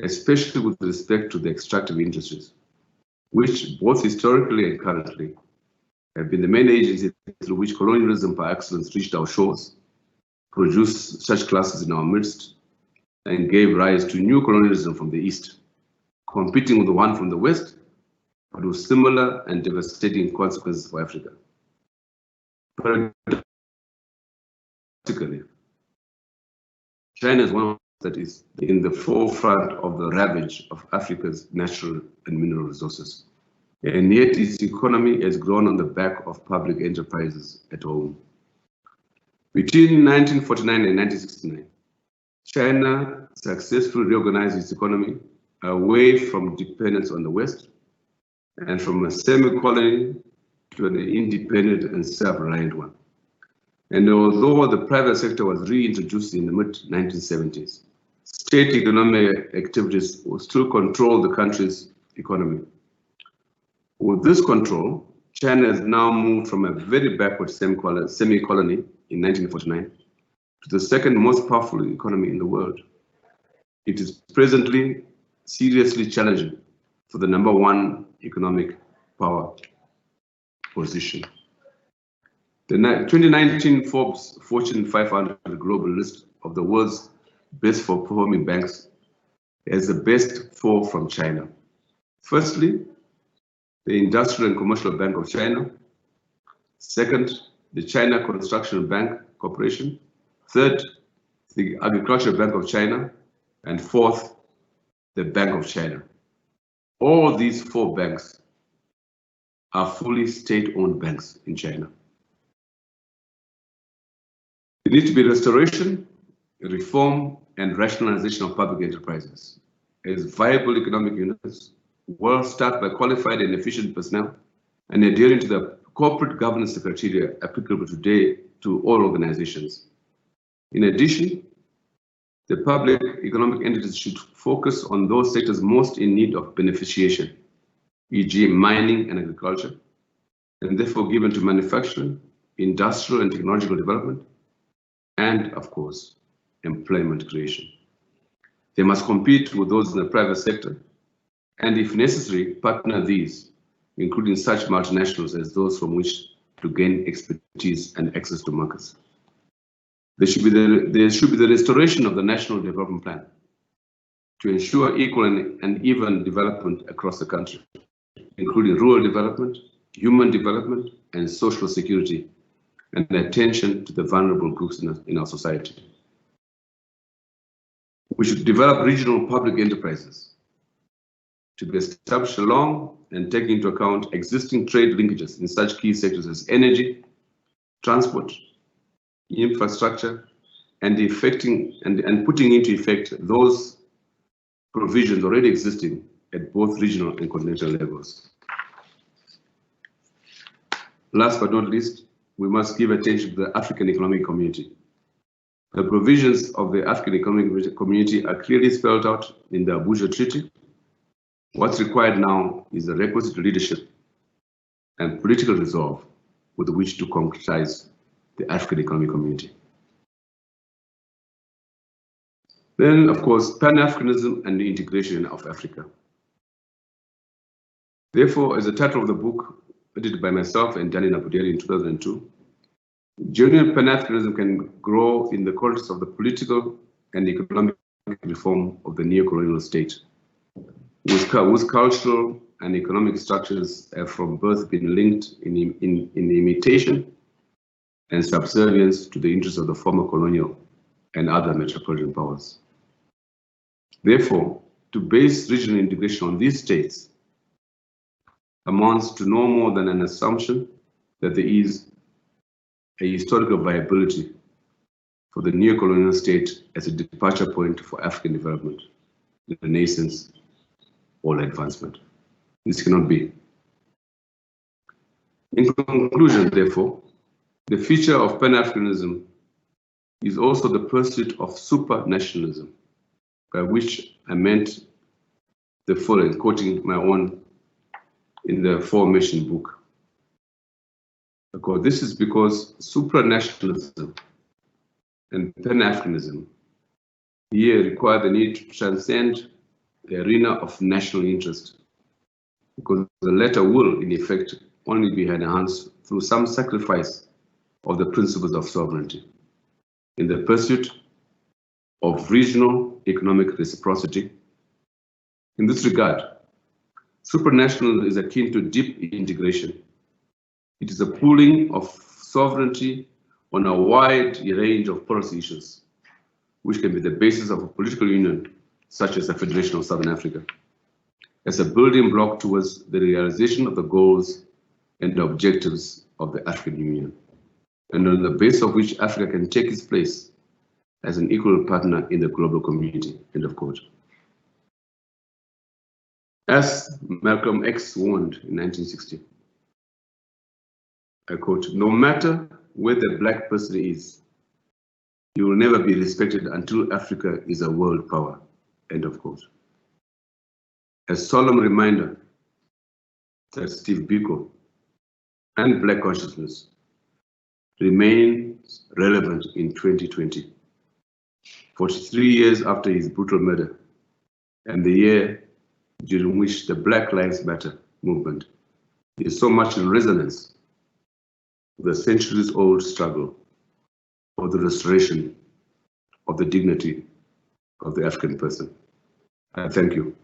especially with respect to the extractive industries, which both historically and currently have been the main agencies through which colonialism by excellence reached our shores, produced such classes in our midst, and gave rise to new colonialism from the East, competing with the one from the West, but with similar and devastating consequences for Africa. Particularly, China is one that is in the forefront of the ravage of Africa's natural and mineral resources. And yet its economy has grown on the back of public enterprises at home. Between 1949 and 1969, China successfully reorganized its economy away from dependence on the West and from a semi-colony to an independent and self-reliant one. And although the private sector was reintroduced in the mid-1970s, state economic activities will still control the country's economy. With this control, China has now moved from a very backward semi-colony in 1949 to the second most powerful economy in the world. It is presently seriously challenging for the #1 economic power position. The 2019 Forbes Fortune 500 global list of the world's best performing banks has the best 4 from China. Firstly, the Industrial and Commercial Bank of China. Second, the China Construction Bank Corporation. Third, the Agricultural Bank of China. And fourth, the Bank of China. All these 4 banks are fully state-owned banks in China. There needs to be restoration, reform, and rationalization of public enterprises as viable economic units, well staffed by qualified and efficient personnel, and adhering to the corporate governance criteria applicable today to all organizations. In addition, the public economic entities should focus on those sectors most in need of beneficiation, e.g. mining and agriculture, and therefore given to manufacturing, industrial and technological development, and of course, employment creation. They must compete with those in the private sector, and if necessary, partner these, including such multinationals as those from which to gain expertise and access to markets. There should be the restoration of the National Development Plan to ensure equal and even development across the country, including rural development, human development, and social security, and attention to the vulnerable groups in our society. We should develop regional public enterprises to be established along and take into account existing trade linkages in such key sectors as energy, transport, infrastructure, and putting into effect those provisions already existing at both regional and continental levels. Last but not least, we must give attention to the African Economic Community. The provisions of the African Economic Community are clearly spelled out in the Abuja Treaty. What's required now is the requisite leadership and political resolve with which to concretize the African Economic Community. Then, of course, Pan-Africanism and the integration of Africa. Therefore, as the title of the book, edited by myself and Danny Nabuderi in 2002, genuine Pan-Africanism can grow in the context of the political and economic reform of the neo-colonial state, whose cultural and economic structures have from birth been linked in imitation and subservience to the interests of the former colonial and other metropolitan powers. Therefore, to base regional integration on these states amounts to no more than an assumption that there is a historical viability for the neo-colonial state as a departure point for African development, renaissance, or advancement. This cannot be. In conclusion, therefore, the feature of Pan-Africanism is also the pursuit of supranationalism, by which I meant the following, quoting my own in the aforementioned book. This is because supranationalism and Pan-Africanism here require the need to transcend the arena of national interest, because the latter will, in effect, only be enhanced through some sacrifice of the principles of sovereignty in the pursuit of regional economic reciprocity. In this regard, supranational is akin to deep integration. It is a pooling of sovereignty on a wide range of policy issues, which can be the basis of a political union, such as the Federation of Southern Africa, as a building block towards the realization of the goals and the objectives of the African Union, and on the basis of which Africa can take its place as an equal partner in the global community, end of quote. As Malcolm X warned in 1960, I quote, "No matter where the black person is, he will never be respected until Africa is a world power," end of quote. A solemn reminder that Steve Biko and black consciousness remains relevant in 2020, 43 years after his brutal murder, and the year during which the Black Lives Matter movement is so much in resonance with the centuries-old struggle for the restoration of the dignity of the African person. I thank you.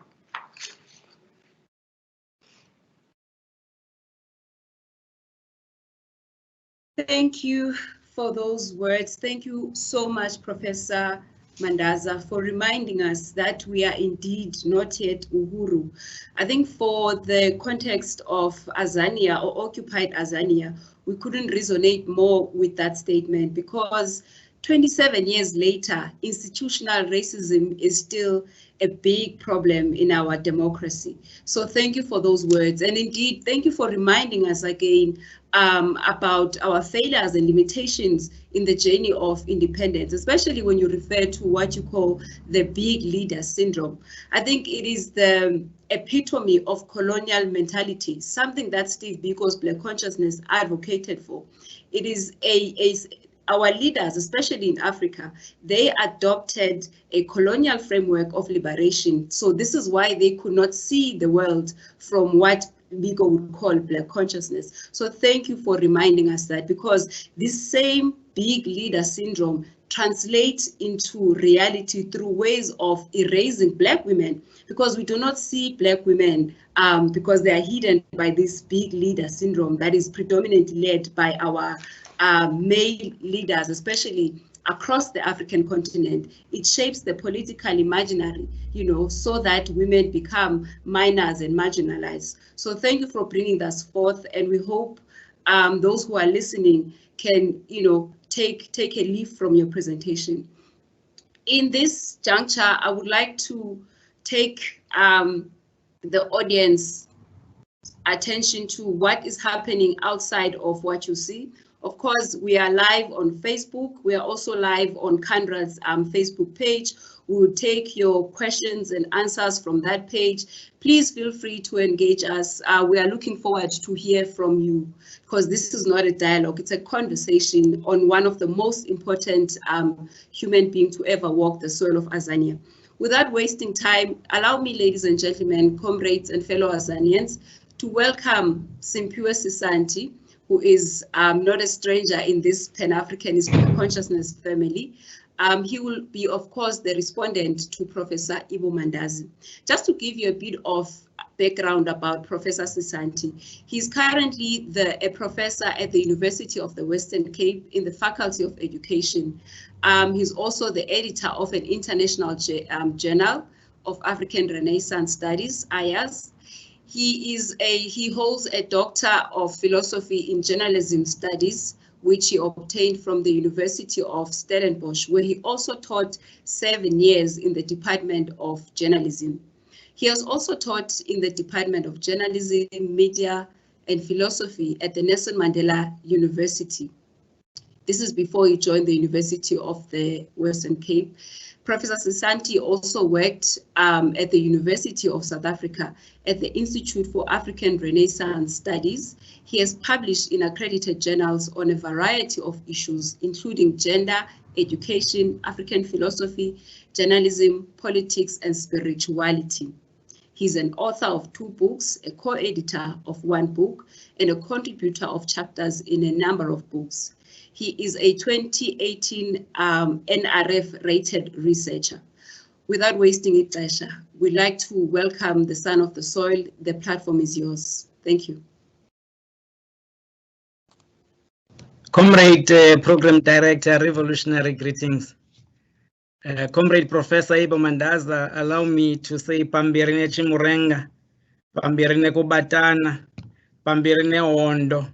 Thank you for those words. Thank you so much, Professor Mandaza, for reminding us that we are indeed not yet Uhuru. I think for the context of Azania or occupied Azania, we couldn't resonate more with that statement, because 27 years later, institutional racism is still a big problem in our democracy. So thank you for those words. And indeed, thank you for reminding us again about our failures and limitations in the journey of independence, especially when you refer to what you call the big leader syndrome. I think it is the epitome of colonial mentality, something that Steve Biko's Black Consciousness advocated for. It is our leaders, especially in Africa, they adopted a colonial framework of liberation. So this is why they could not see the world from what Biko would call Black consciousness. So thank you for reminding us that, because this same big leader syndrome translates into reality through ways of erasing Black women, because we do not see Black women because they are hidden by this big leader syndrome that is predominantly led by our male leaders, especially across the African continent. It shapes the political imaginary, so that women become minors and marginalized. So thank you for bringing this forth, and we hope those who are listening can, take a leaf from your presentation. In this juncture, I would like to take the audience attention to what is happening outside of what you see. Of course, we are live on Facebook. We are also live on Kandra's Facebook page. We will take your questions and answers from that page. Please feel free to engage us. We are looking forward to hear from you, because this is not a dialogue, it's a conversation on one of the most important human beings to ever walk the soil of Azania. Without wasting time, allow me, ladies and gentlemen, comrades and fellow Azanians, to welcome Simphiwe Sesanti, who is not a stranger in this Pan-Africanist consciousness family. He will be, of course, the respondent to Professor Ibbo Mandaza. Just to give you a bit of background about Professor Sesanti, he's currently a professor at the University of the Western Cape in the Faculty of Education. He's also the editor of an international journal of African Renaissance Studies, IAS. He holds a Doctor of Philosophy in Journalism Studies, which he obtained from the University of Stellenbosch, where he also taught 7 years in the Department of Journalism. He has also taught in the Department of Journalism, Media, and Philosophy at the Nelson Mandela University. This is before he joined the University of the Western Cape. Professor Sesanti also worked at the University of South Africa at the Institute for African Renaissance Studies. He has published in accredited journals on a variety of issues, including gender, education, African philosophy, journalism, politics, and spirituality. He's an author of 2 books, a co-editor of 1 book, and a contributor of chapters in a number of books. He is a 2018 NRF rated researcher. Without wasting it, we'd like to welcome the son of the soil. The platform is yours. Thank you. Comrade Program Director, revolutionary greetings. Comrade Professor Ibbo Mandaza, allow me to say Pambirine Chimurenga, Pambirine Kubatana, Pambirine Ondo.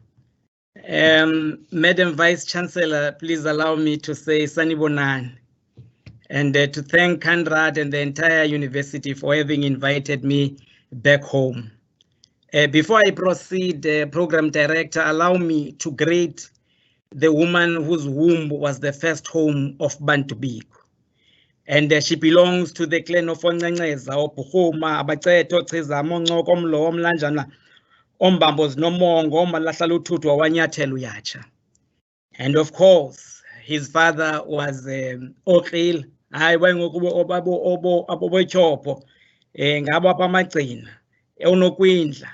Madam Vice Chancellor, please allow me to say Sanibonani, and to thank Conrad and the entire university for having invited me back home. Before I proceed, Program Director, allow me to greet the woman whose womb was the first home of Bantu Biko. And she belongs to the clan of Oncanceza, Opuhuma, Abaceto, Chiza, Monco, Omlo, Omlanjana, Ombambos, Nomongo, Malasalu Tutu, Wanyathelu Yacha. And of course, his father was Okril, I went Obo Chopo, Ngaba Pamacina, Eunoquinja,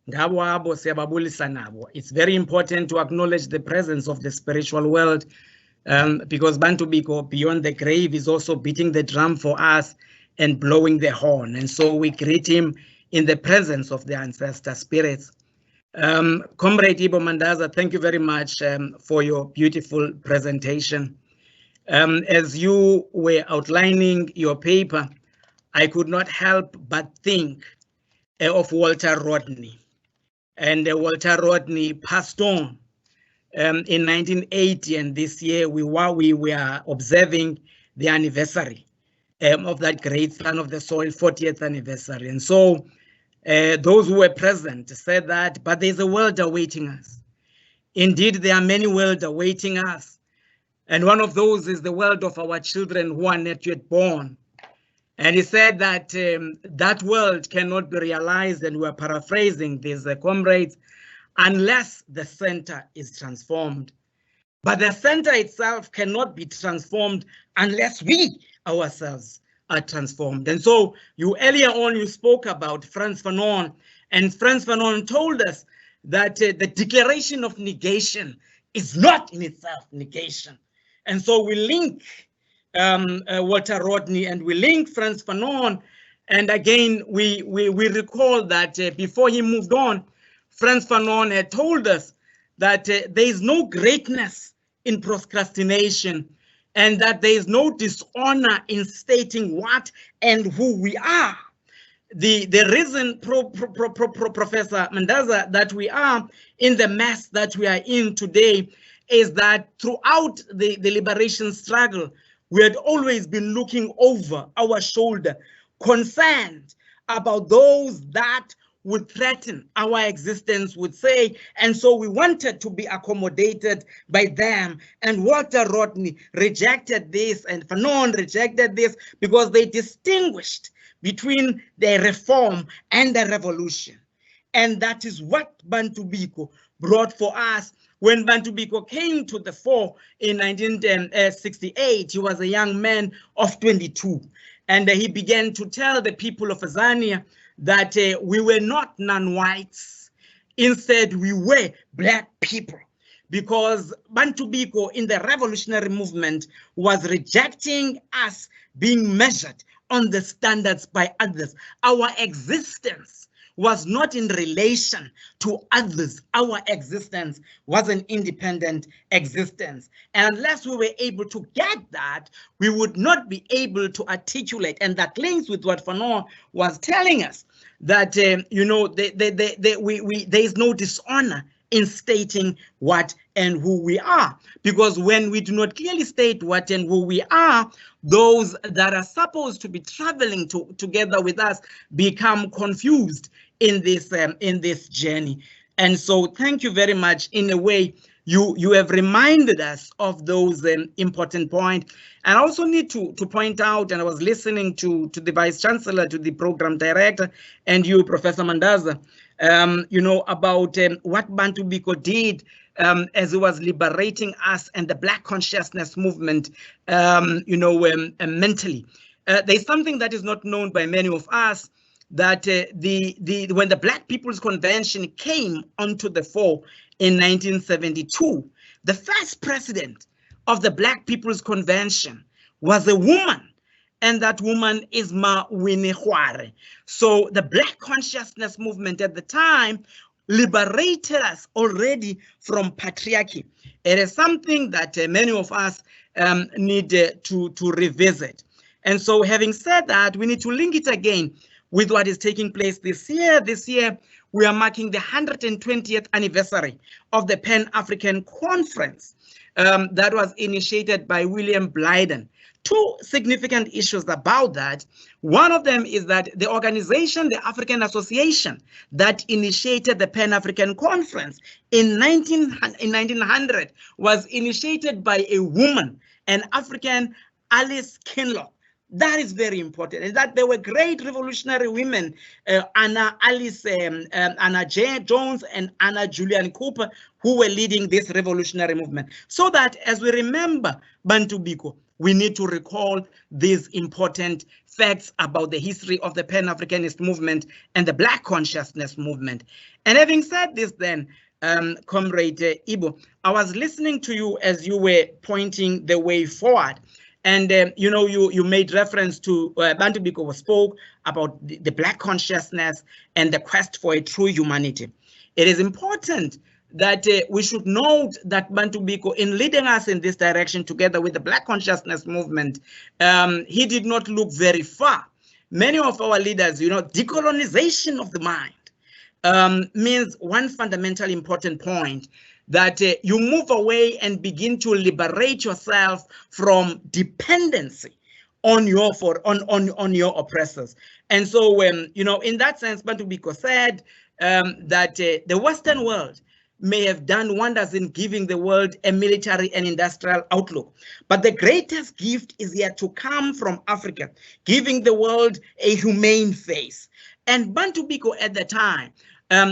Ngabo Sebabulisanabo. It's very important to acknowledge the presence of the spiritual world. Because Bantu Biko, beyond the grave, is also beating the drum for us and blowing the horn. And so we greet him in the presence of the ancestor spirits. Comrade Ibbo Mandaza, thank you very much for your beautiful presentation. As you were outlining your paper, I could not help but think of Walter Rodney. And Walter Rodney passed on in 1980, and this year we were observing the anniversary of that great son of the soil 40th anniversary. And so those who were present said that, but there's a world awaiting us. Indeed, there are many worlds awaiting us. And one of those is the world of our children who are not yet born. And he said that that world cannot be realized, and we're paraphrasing these comrades, unless the center is transformed. But the center itself cannot be transformed unless we ourselves are transformed. And so you earlier on, you spoke about Frantz Fanon, and Frantz Fanon told us that the declaration of negation is not in itself negation. And so we link Walter Rodney and we link Frantz Fanon. And again, we recall that before he moved on, Frantz Fanon had told us that there is no greatness in procrastination and that there is no dishonor in stating what and who we are. The reason, Professor Mandaza, that we are in the mess that we are in today is that throughout the liberation struggle, we had always been looking over our shoulder, concerned about those that would threaten our existence, would say, and so we wanted to be accommodated by them. And Walter Rodney rejected this, and Fanon rejected this, because they distinguished between the reform and the revolution. And that is what Bantu Biko brought for us. When Bantu Biko came to the fore in 1968, he was a young man of 22. And he began to tell the people of Azania that we were not non-whites. Instead, we were black people, because Bantu Biko in the revolutionary movement was rejecting us being measured on the standards by others. Our existence was not in relation to others. Our existence was an independent existence. And unless we were able to get that, we would not be able to articulate. And that links with what Fanon was telling us, that, you know, there is no dishonor in stating what and who we are. Because when we do not clearly state what and who we are, those that are supposed to be traveling together with us become confused in this journey. And so thank you very much. In a way, you have reminded us of those important points. And I also need to point out, and I was listening to the Vice Chancellor, to the Program Director, and you, Professor Mandaza, you know, about what Bantu Biko did as it was liberating us and the Black consciousness movement, you know, mentally. There's something that is not known by many of us, that when the Black People's Convention came onto the fore in 1972, the first president of the Black People's Convention was a woman, and that woman is Ma Winnie Khware. So the Black consciousness movement at the time liberated us already from patriarchy. It is something that many of us need to revisit. And so having said that, we need to link it again with what is taking place this year. This year, we are marking the 120th anniversary of the Pan-African Conference that was initiated by William Blyden. Two significant issues about that. One of them is that the organization, the African Association, that initiated the Pan-African Conference in 1900 was initiated by a woman, an African, Alice Kinloch. That is very important, and that there were great revolutionary women, Anna J. Jones and Anna Julian Cooper, who were leading this revolutionary movement. So that as we remember Bantu Biko, we need to recall these important facts about the history of the Pan-Africanist movement and the Black consciousness movement. And having said this then, Comrade Ibbo, I was listening to you as you were pointing the way forward. And you know, you made reference to Bantu Biko spoke about the Black consciousness and the quest for a true humanity. It is important that we should note that Bantu Biko, in leading us in this direction together with the Black consciousness movement, he did not look very far. Many of our leaders, you know, decolonization of the mind means one fundamental important point, that you move away and begin to liberate yourself from dependency on your oppressors. And so, you know, in that sense, Bantu Biko said that the Western world may have done wonders in giving the world a military and industrial outlook, but the greatest gift is yet to come from Africa, giving the world a humane face. And Bantu Biko at the time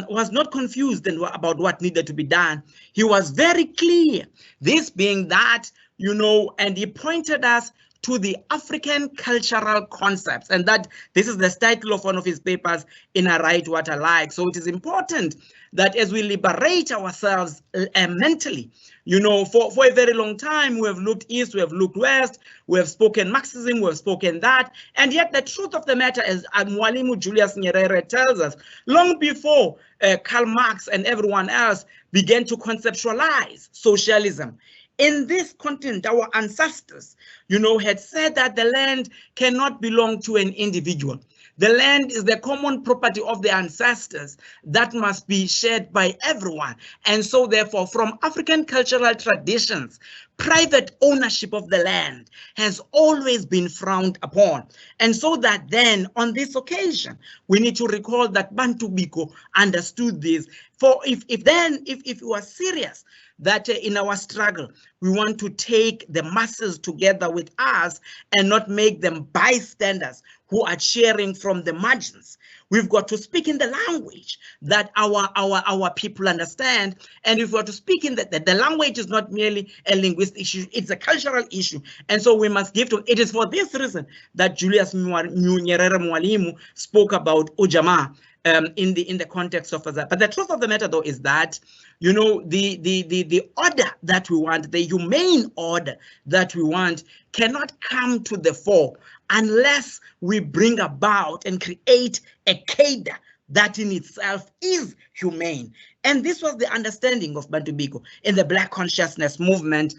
was not confused about what needed to be done. He was very clear, this being that, you know, and he pointed us to the African cultural concepts, and that this is the title of one of his papers, In I Write What I Like. So it is important that as we liberate ourselves mentally, you know, for a very long time, we have looked east, we have looked west, we have spoken Marxism, we have spoken that, and yet the truth of the matter is, Mwalimu Julius Nyerere tells us, long before Karl Marx and everyone else began to conceptualize socialism, in this continent, our ancestors, you know, had said that the land cannot belong to an individual. The land is the common property of the ancestors that must be shared by everyone. And so therefore, from African cultural traditions, private ownership of the land has always been frowned upon. And so that then on this occasion, we need to recall that Bantu Biko understood this. For if you are serious that in our struggle, we want to take the masses together with us and not make them bystanders who are cheering from the margins. We've got to speak in the language that our people understand. And if we are to speak in the language is not merely a linguistic issue, it's a cultural issue. And so we must give to it. Is for this reason that Julius Nyerere Mwalimu spoke about Ujamaa in the context of that. But the truth of the matter, though, is that, you know, the order that we want, the humane order that we want, cannot come to the fore unless we bring about and create a cadre that in itself is humane. And this was the understanding of Bantu Biko in the Black consciousness movement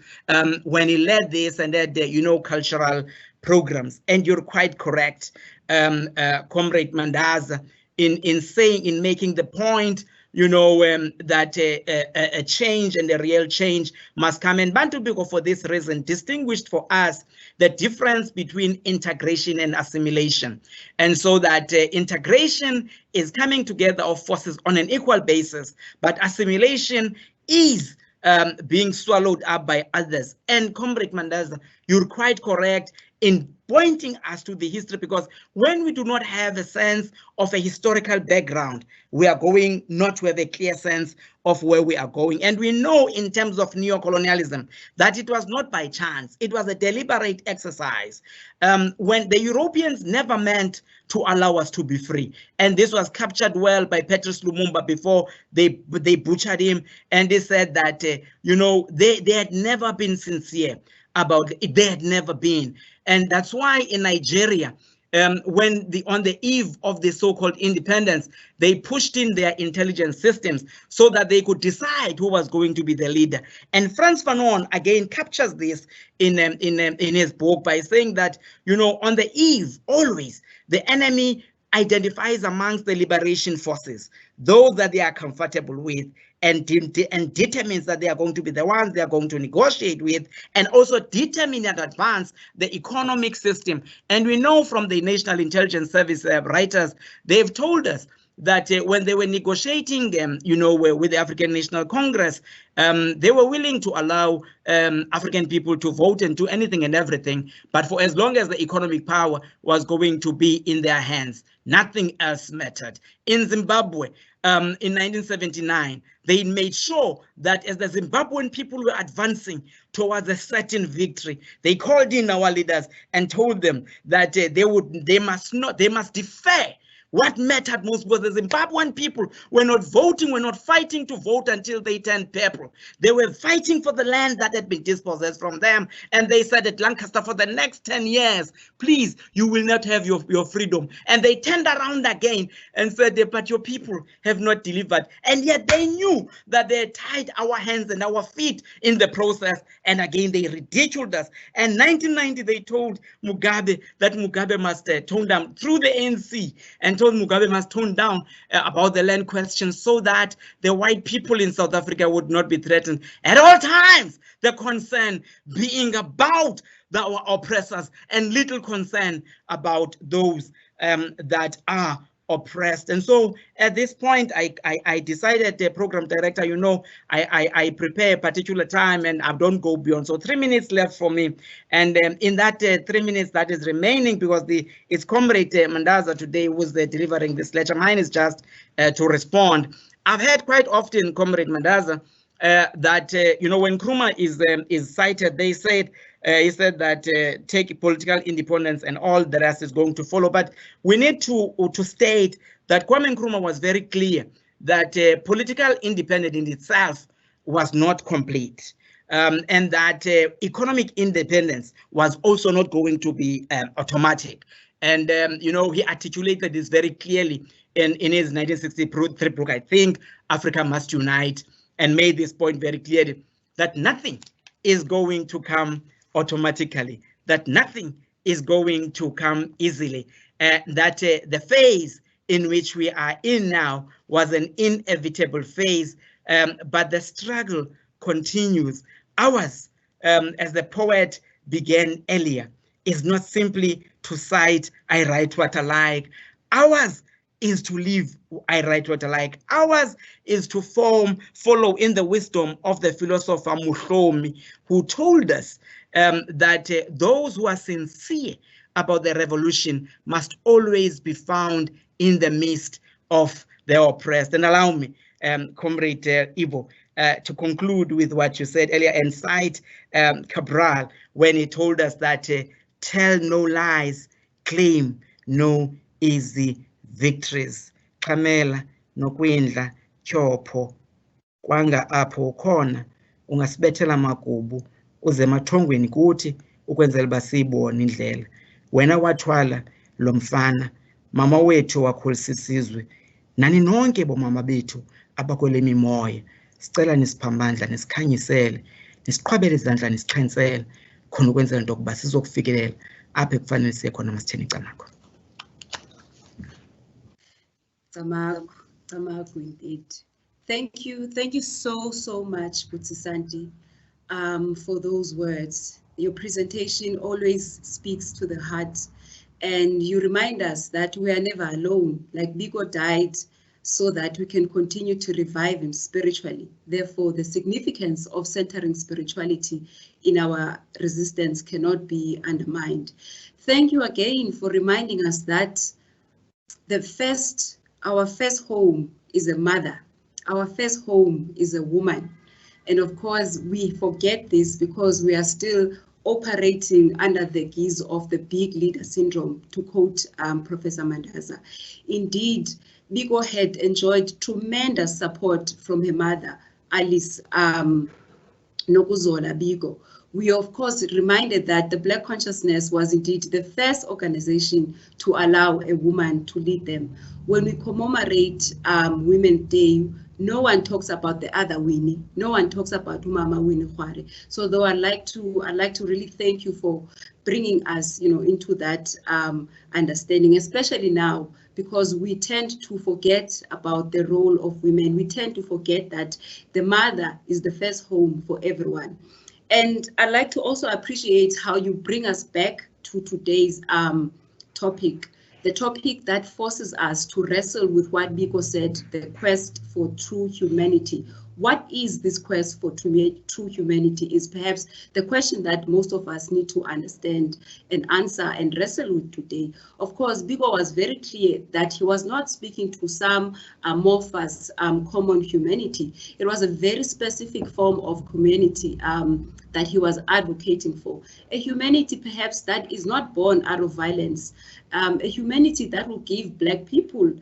when he led this and led the, you know, cultural programs. And you're quite correct, Comrade Mandaza, in making the point, you know, that a change and a real change must come. And Bantu Biko, for this reason, distinguished for us the difference between integration and assimilation. And so that integration is coming together of forces on an equal basis, but assimilation is being swallowed up by others. And Comrade Mandaza, you're quite correct in pointing us to the history, because when we do not have a sense of a historical background, we are going not to have a clear sense of where we are going. And we know in terms of neocolonialism that it was not by chance, it was a deliberate exercise. When the Europeans never meant to allow us to be free. And this was captured well by Patrice Lumumba before they butchered him. And they said that, you know, they had never been sincere about it. They had never been. And that's why in Nigeria, when on the eve of the so-called independence, they pushed in their intelligence systems so that they could decide who was going to be the leader. And Frantz Fanon again captures this in his book by saying that, you know, on the eve, always the enemy identifies amongst the liberation forces those that they are comfortable with, and determines that they are going to be the ones they are going to negotiate with, and also determine in advance the economic system. And we know from the National Intelligence Service writers, they've told us that when they were negotiating, you know, with the African National Congress, they were willing to allow African people to vote and do anything and everything, but for as long as the economic power was going to be in their hands, nothing else mattered. In Zimbabwe, in 1979, they made sure that as the Zimbabwean people were advancing towards a certain victory, they called in our leaders and told them that they must defer. What mattered most was the Zimbabwean people were not voting, were not fighting to vote until they turned purple. They were fighting for the land that had been dispossessed from them. And they said at Lancaster, for the next 10 years, please, you will not have your freedom. And they turned around again and said, but your people have not delivered. And yet they knew that they had tied our hands and our feet in the process. And again, they ridiculed us. And 1990, they told Mugabe that Mugabe must tone down through the ANC, and told Mugabe must tone down about the land question so that the white people in South Africa would not be threatened at all times. The concern being about our oppressors and little concern about those that are oppressed. And so at this point, I decided, the program director, you know, I prepare a particular time and I don't go beyond. So 3 minutes left for me. And in that 3 minutes that is remaining, because it's Comrade Mandaza today who's delivering this lecture, mine is just to respond. I've heard quite often, Comrade Mandaza, that, you know, when Nkrumah is cited, they said, he said that take political independence and all the rest is going to follow. But we need to state that Kwame Nkrumah was very clear that political independence in itself was not complete, and that economic independence was also not going to be automatic. And, you know, he articulated this very clearly in his 1963 book, I think, Africa Must Unite, and made this point very clearly that nothing is going to come automatically, that nothing is going to come easily, that the phase in which we are in now was an inevitable phase, but the struggle continues. Ours, as the poet began earlier, is not simply to cite, I write what I like. Ours is to live, I write what I like. Ours is to follow in the wisdom of the philosopher Muhlomi, who told us that those who are sincere about the revolution must always be found in the midst of the oppressed. And allow me, Comrade Ibbo, to conclude with what you said earlier and cite Cabral when he told us that tell no lies, claim no easy victories. Qhamela nokwindla tyhopho kwanga apho ukhona ungasibethela magubu uze emathongweni kuthi ukwenzela uba siyibone indlela. Wena wathwala lo mfana, mama wethu wakhulisa isizwe, nani nonke bomama bethu abakwele mimoya, sicela nisiphambandla nisikhanyisele, nisiqhwabele izandla nisixhentsele khona ukwenzela into yokuba sizokufikelela apha ekufanele siye khona masitheni icamago. Tamago indeed. Thank you so much, Sesanti, for those words. Your presentation always speaks to the heart, and you remind us that we are never alone. Like Biko died so that we can continue to revive him spiritually. Therefore, the significance of centering spirituality in our resistance cannot be undermined. Thank you again for reminding us that our first home is a mother. Our first home is a woman. And of course, we forget this because we are still operating under the guise of the big leader syndrome, to quote Professor Mandaza. Indeed, Biko had enjoyed tremendous support from her mother, Alice Nokuzola Biko. We, of course, reminded that the Black Consciousness was indeed the first organization to allow a woman to lead them. When we commemorate Women's Day, no one talks about the other Winnie. No one talks about Mama Winnie Khware. So though I'd like to really thank you for bringing us, into that understanding, especially now, because we tend to forget about the role of women. We tend to forget that the mother is the first home for everyone. And I'd like to also appreciate how you bring us back to today's topic, the topic that forces us to wrestle with what Biko said, the quest for true humanity. What is this quest for true humanity is perhaps the question that most of us need to understand and answer and wrestle with today. Of course, Biko was very clear that he was not speaking to some amorphous common humanity. It was a very specific form of community that he was advocating for. A humanity perhaps that is not born out of violence, a humanity that will give Black people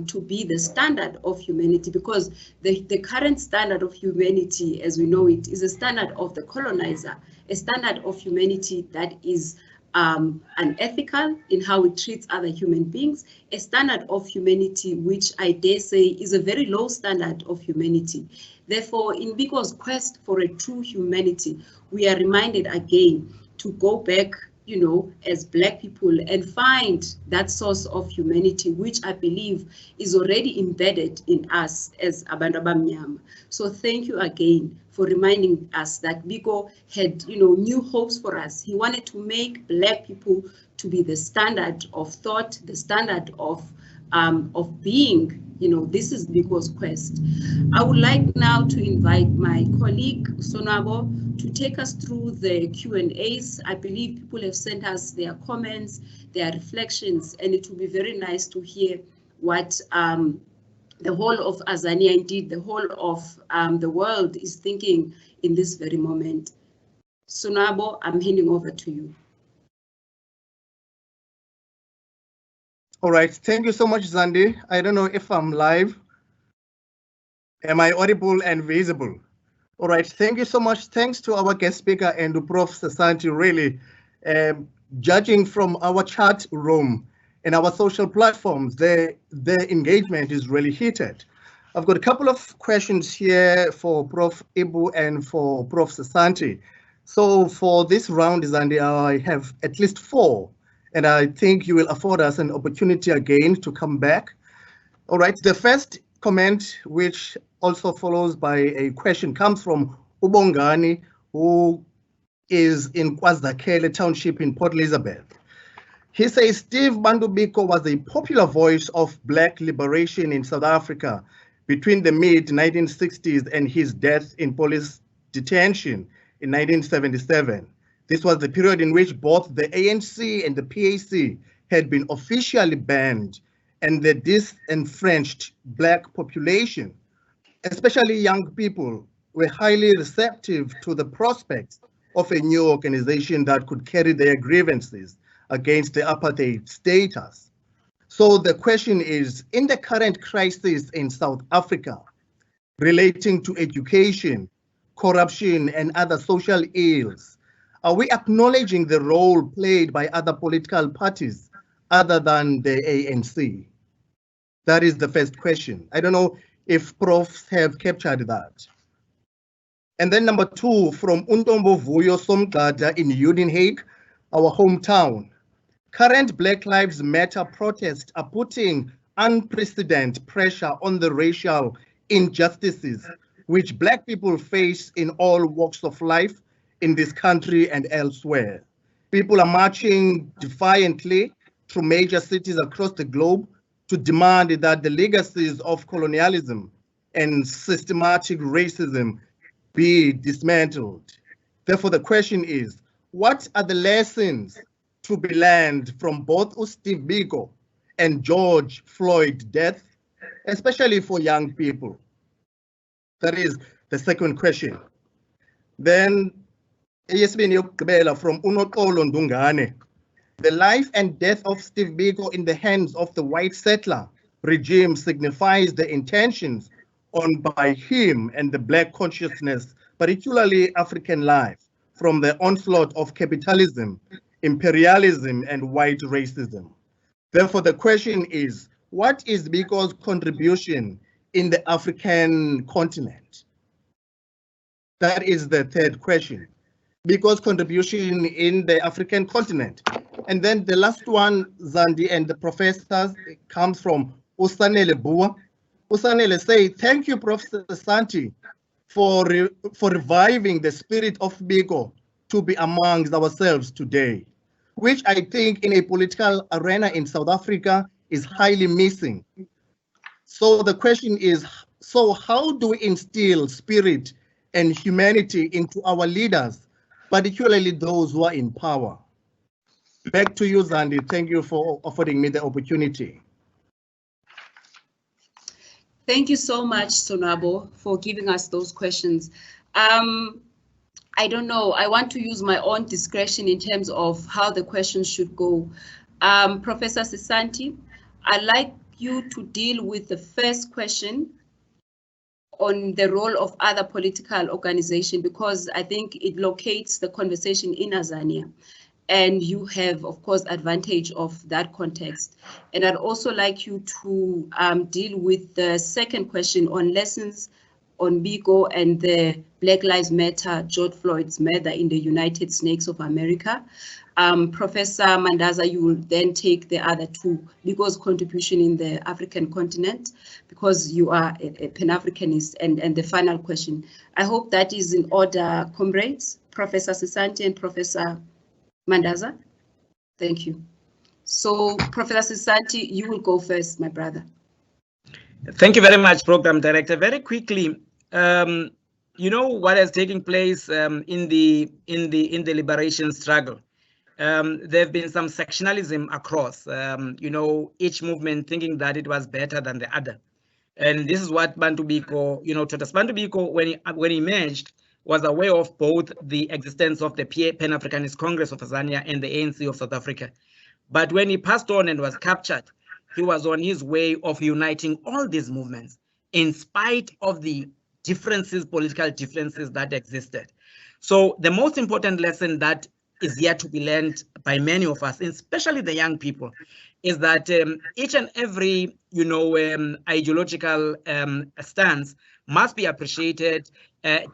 to be the standard of humanity, because the current standard of humanity as we know it is a standard of the colonizer, a standard of humanity that is unethical in how it treats other human beings, a standard of humanity which I dare say is a very low standard of humanity. Therefore, in Biko's quest for a true humanity, we are reminded again to go back, as Black people and find that source of humanity, which I believe is already embedded in us as Abantu Abamnyama. So thank you again for reminding us that Biko had, new hopes for us. He wanted to make Black people to be the standard of thought, the standard of being. This is Biko's quest. I would like now to invite my colleague Sonwabo to take us through the Q&As. I believe people have sent us their comments, their reflections, and it will be very nice to hear what the whole of Azania, indeed the whole of the world is thinking in this very moment. Sonwabo, I'm handing over to you. All right, thank you so much, Zandi. I don't know if I'm live. Am I audible and visible? All right, thank you so much. Thanks to our guest speaker and to Prof. Sesanti, really. Judging from our chat room and our social platforms, their engagement is really heated. I've got a couple of questions here for Prof. Ibbo and for Prof. Sesanti. So for this round, Zandi, I have at least 4. And I think you will afford us an opportunity again to come back. All right, the first comment, which also follows by a question, comes from Ubongani, who is in KwaZakhele Township in Port Elizabeth. He says Steve Bantu Biko was a popular voice of Black liberation in South Africa between the mid-1960s and his death in police detention in 1977. This was the period in which both the ANC and the PAC had been officially banned, and the disenfranchised Black population, especially young people, were highly receptive to the prospects of a new organization that could carry their grievances against the apartheid status. So the question is, in the current crisis in South Africa, relating to education, corruption, and other social ills, are we acknowledging the role played by other political parties other than the ANC? That is the first question. I don't know if profs have captured that. And then number 2, from Untombo Vuyo Somgada in Udenhague, our hometown. Current Black Lives Matter protests are putting unprecedented pressure on the racial injustices which Black people face in all walks of life in this country and elsewhere. People are marching defiantly through major cities across the globe to demand that the legacies of colonialism and systematic racism be dismantled. Therefore, the question is, what are the lessons to be learned from both Steve Biko and George Floyd's death, especially for young people? That is the second question. Then, from Unokolo Ndungane. The life and death of Steve Biko in the hands of the white settler regime signifies the intentions on by him and the Black consciousness, particularly African life, from the onslaught of capitalism, imperialism, and white racism. Therefore, the question is, what is Biko's contribution in the African continent? That is the third question. Biko's contribution in the African continent. And then the last one, Zandi and the professors, comes from Usanele Bua. Usanele say, thank you, Prof. Sesanti, for reviving the spirit of Biko to be amongst ourselves today, which I think in a political arena in South Africa is highly missing. So the question is, so how do we instill spirit and humanity into our leaders, particularly those who are in power? Back to you, Zandi. Thank you for offering me the opportunity. Thank you so much, Sonwabo, for giving us those questions. I don't know, I want to use my own discretion in terms of how the questions should go. Professor Sesanti, I'd like you to deal with the first question on the role of other political organizations, because I think it locates the conversation in Azania. And you have, of course, advantage of that context. And I'd also like you to deal with the second question on lessons on Biko and the Black Lives Matter, George Floyd's murder in the United States of America. Professor Mandaza, you will then take the other two, Biko's contribution in the African continent, because you are a Pan-Africanist, and the final question. I hope that is in order, comrades, Professor Sesanti and Professor Mandaza. Thank you. So, Professor Sesanti, you will go first, my brother. Thank you very much, Program Director. Very quickly, you know what is taking place in the liberation struggle. There have been some sectionalism across, you know, each movement thinking that it was better than the other. And this is what Bantu Biko, you know, taught us. Bantu Biko, when he emerged, was aware of both the existence of the Pan-Africanist Congress of Tanzania and the ANC of South Africa. But when he passed on and was captured, he was on his way of uniting all these movements in spite of the differences, political differences that existed. So the most important lesson that is yet to be learned by many of us, especially the young people, is that each and every, you know, ideological stance must be appreciated,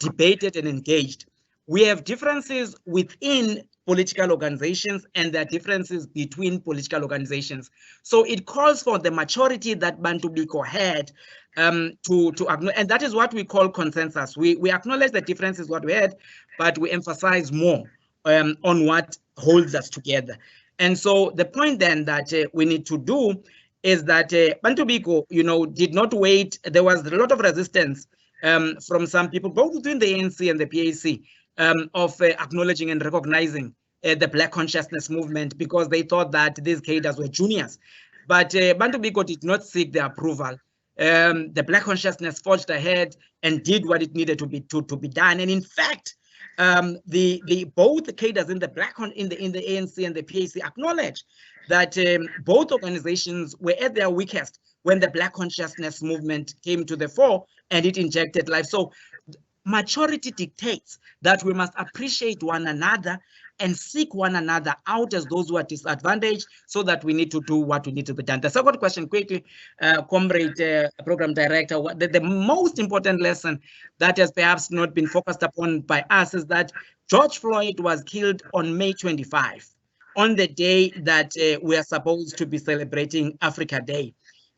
debated, and engaged. We have differences within political organizations, and there are differences between political organizations. So it calls for the maturity that Bantu Biko had to acknowledge, and that is what we call consensus. We acknowledge the differences what we had, but we emphasize more on what holds us together. And so the point then that we need to do is that Bantu Biko, you know, did not wait. There was a lot of resistance from some people, both within the ANC and the PAC, of acknowledging and recognizing the Black consciousness movement, because they thought that these cadres were juniors. But Bantu Biko did not seek their approval. The Black consciousness forged ahead and did what it needed to be done. And in fact, both the cadres in the in the ANC and the PAC acknowledge that both organizations were at their weakest when the Black consciousness movement came to the fore and it injected life. So maturity dictates that we must appreciate one another and seek one another out as those who are disadvantaged, so that we need to do what we need to be done. The second question, quickly, Comrade Program Director, the most important lesson that has perhaps not been focused upon by us is that George Floyd was killed on May 25, on the day that we are supposed to be celebrating Africa Day.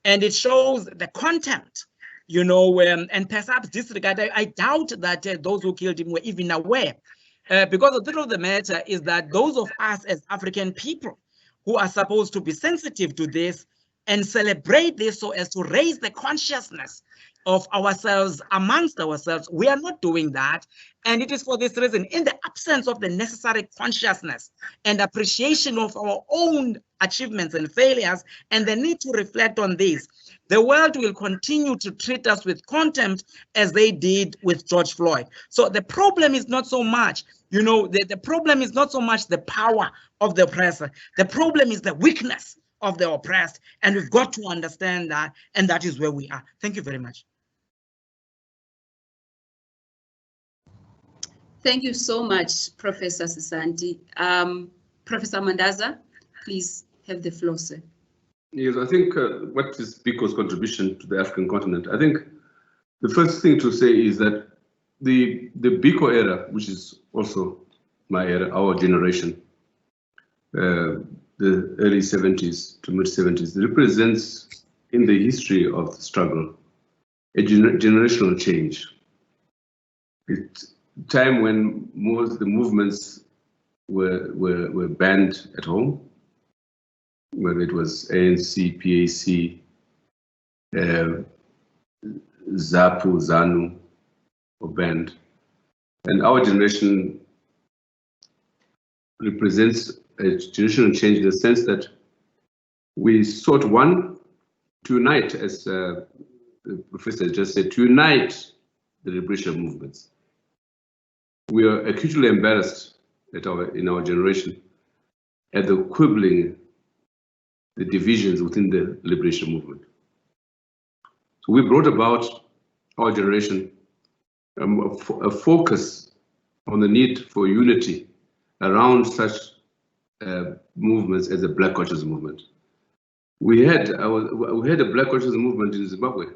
And it shows the contempt, you know, and perhaps disregard. I doubt that those who killed him were even aware. Because the truth of the matter is that those of us as African people who are supposed to be sensitive to this and celebrate this so as to raise the consciousness of ourselves amongst ourselves, we are not doing that. And it is for this reason, in the absence of the necessary consciousness and appreciation of our own achievements and failures, and the need to reflect on this, the world will continue to treat us with contempt as they did with George Floyd. So the problem is not so much, you know, the problem is not so much the power of the oppressor. The problem is the weakness of the oppressed. And we've got to understand that, and that is where we are. Thank you very much. Thank you so much, Professor Sesanti. Professor Mandaza, please have the floor, sir. Yes, I think what is Biko's contribution to the African continent? I think the first thing to say is that the Biko era, which is also my era, our generation, the early 70s to mid 70s, represents in the history of the struggle a generational change. It's a time when most of the movements were banned at home, whether it was ANC, PAC, ZAPU, ZANU, or banned. And our generation represents a generational change in the sense that we sought, one, to unite, as the professor just said, to unite the liberation movements. We are acutely embarrassed in our generation at the quibbling, the divisions within the liberation movement. So we brought about our generation a focus on the need for unity around such movements as the Black Consciousness movement. We had a Black Consciousness movement in Zimbabwe,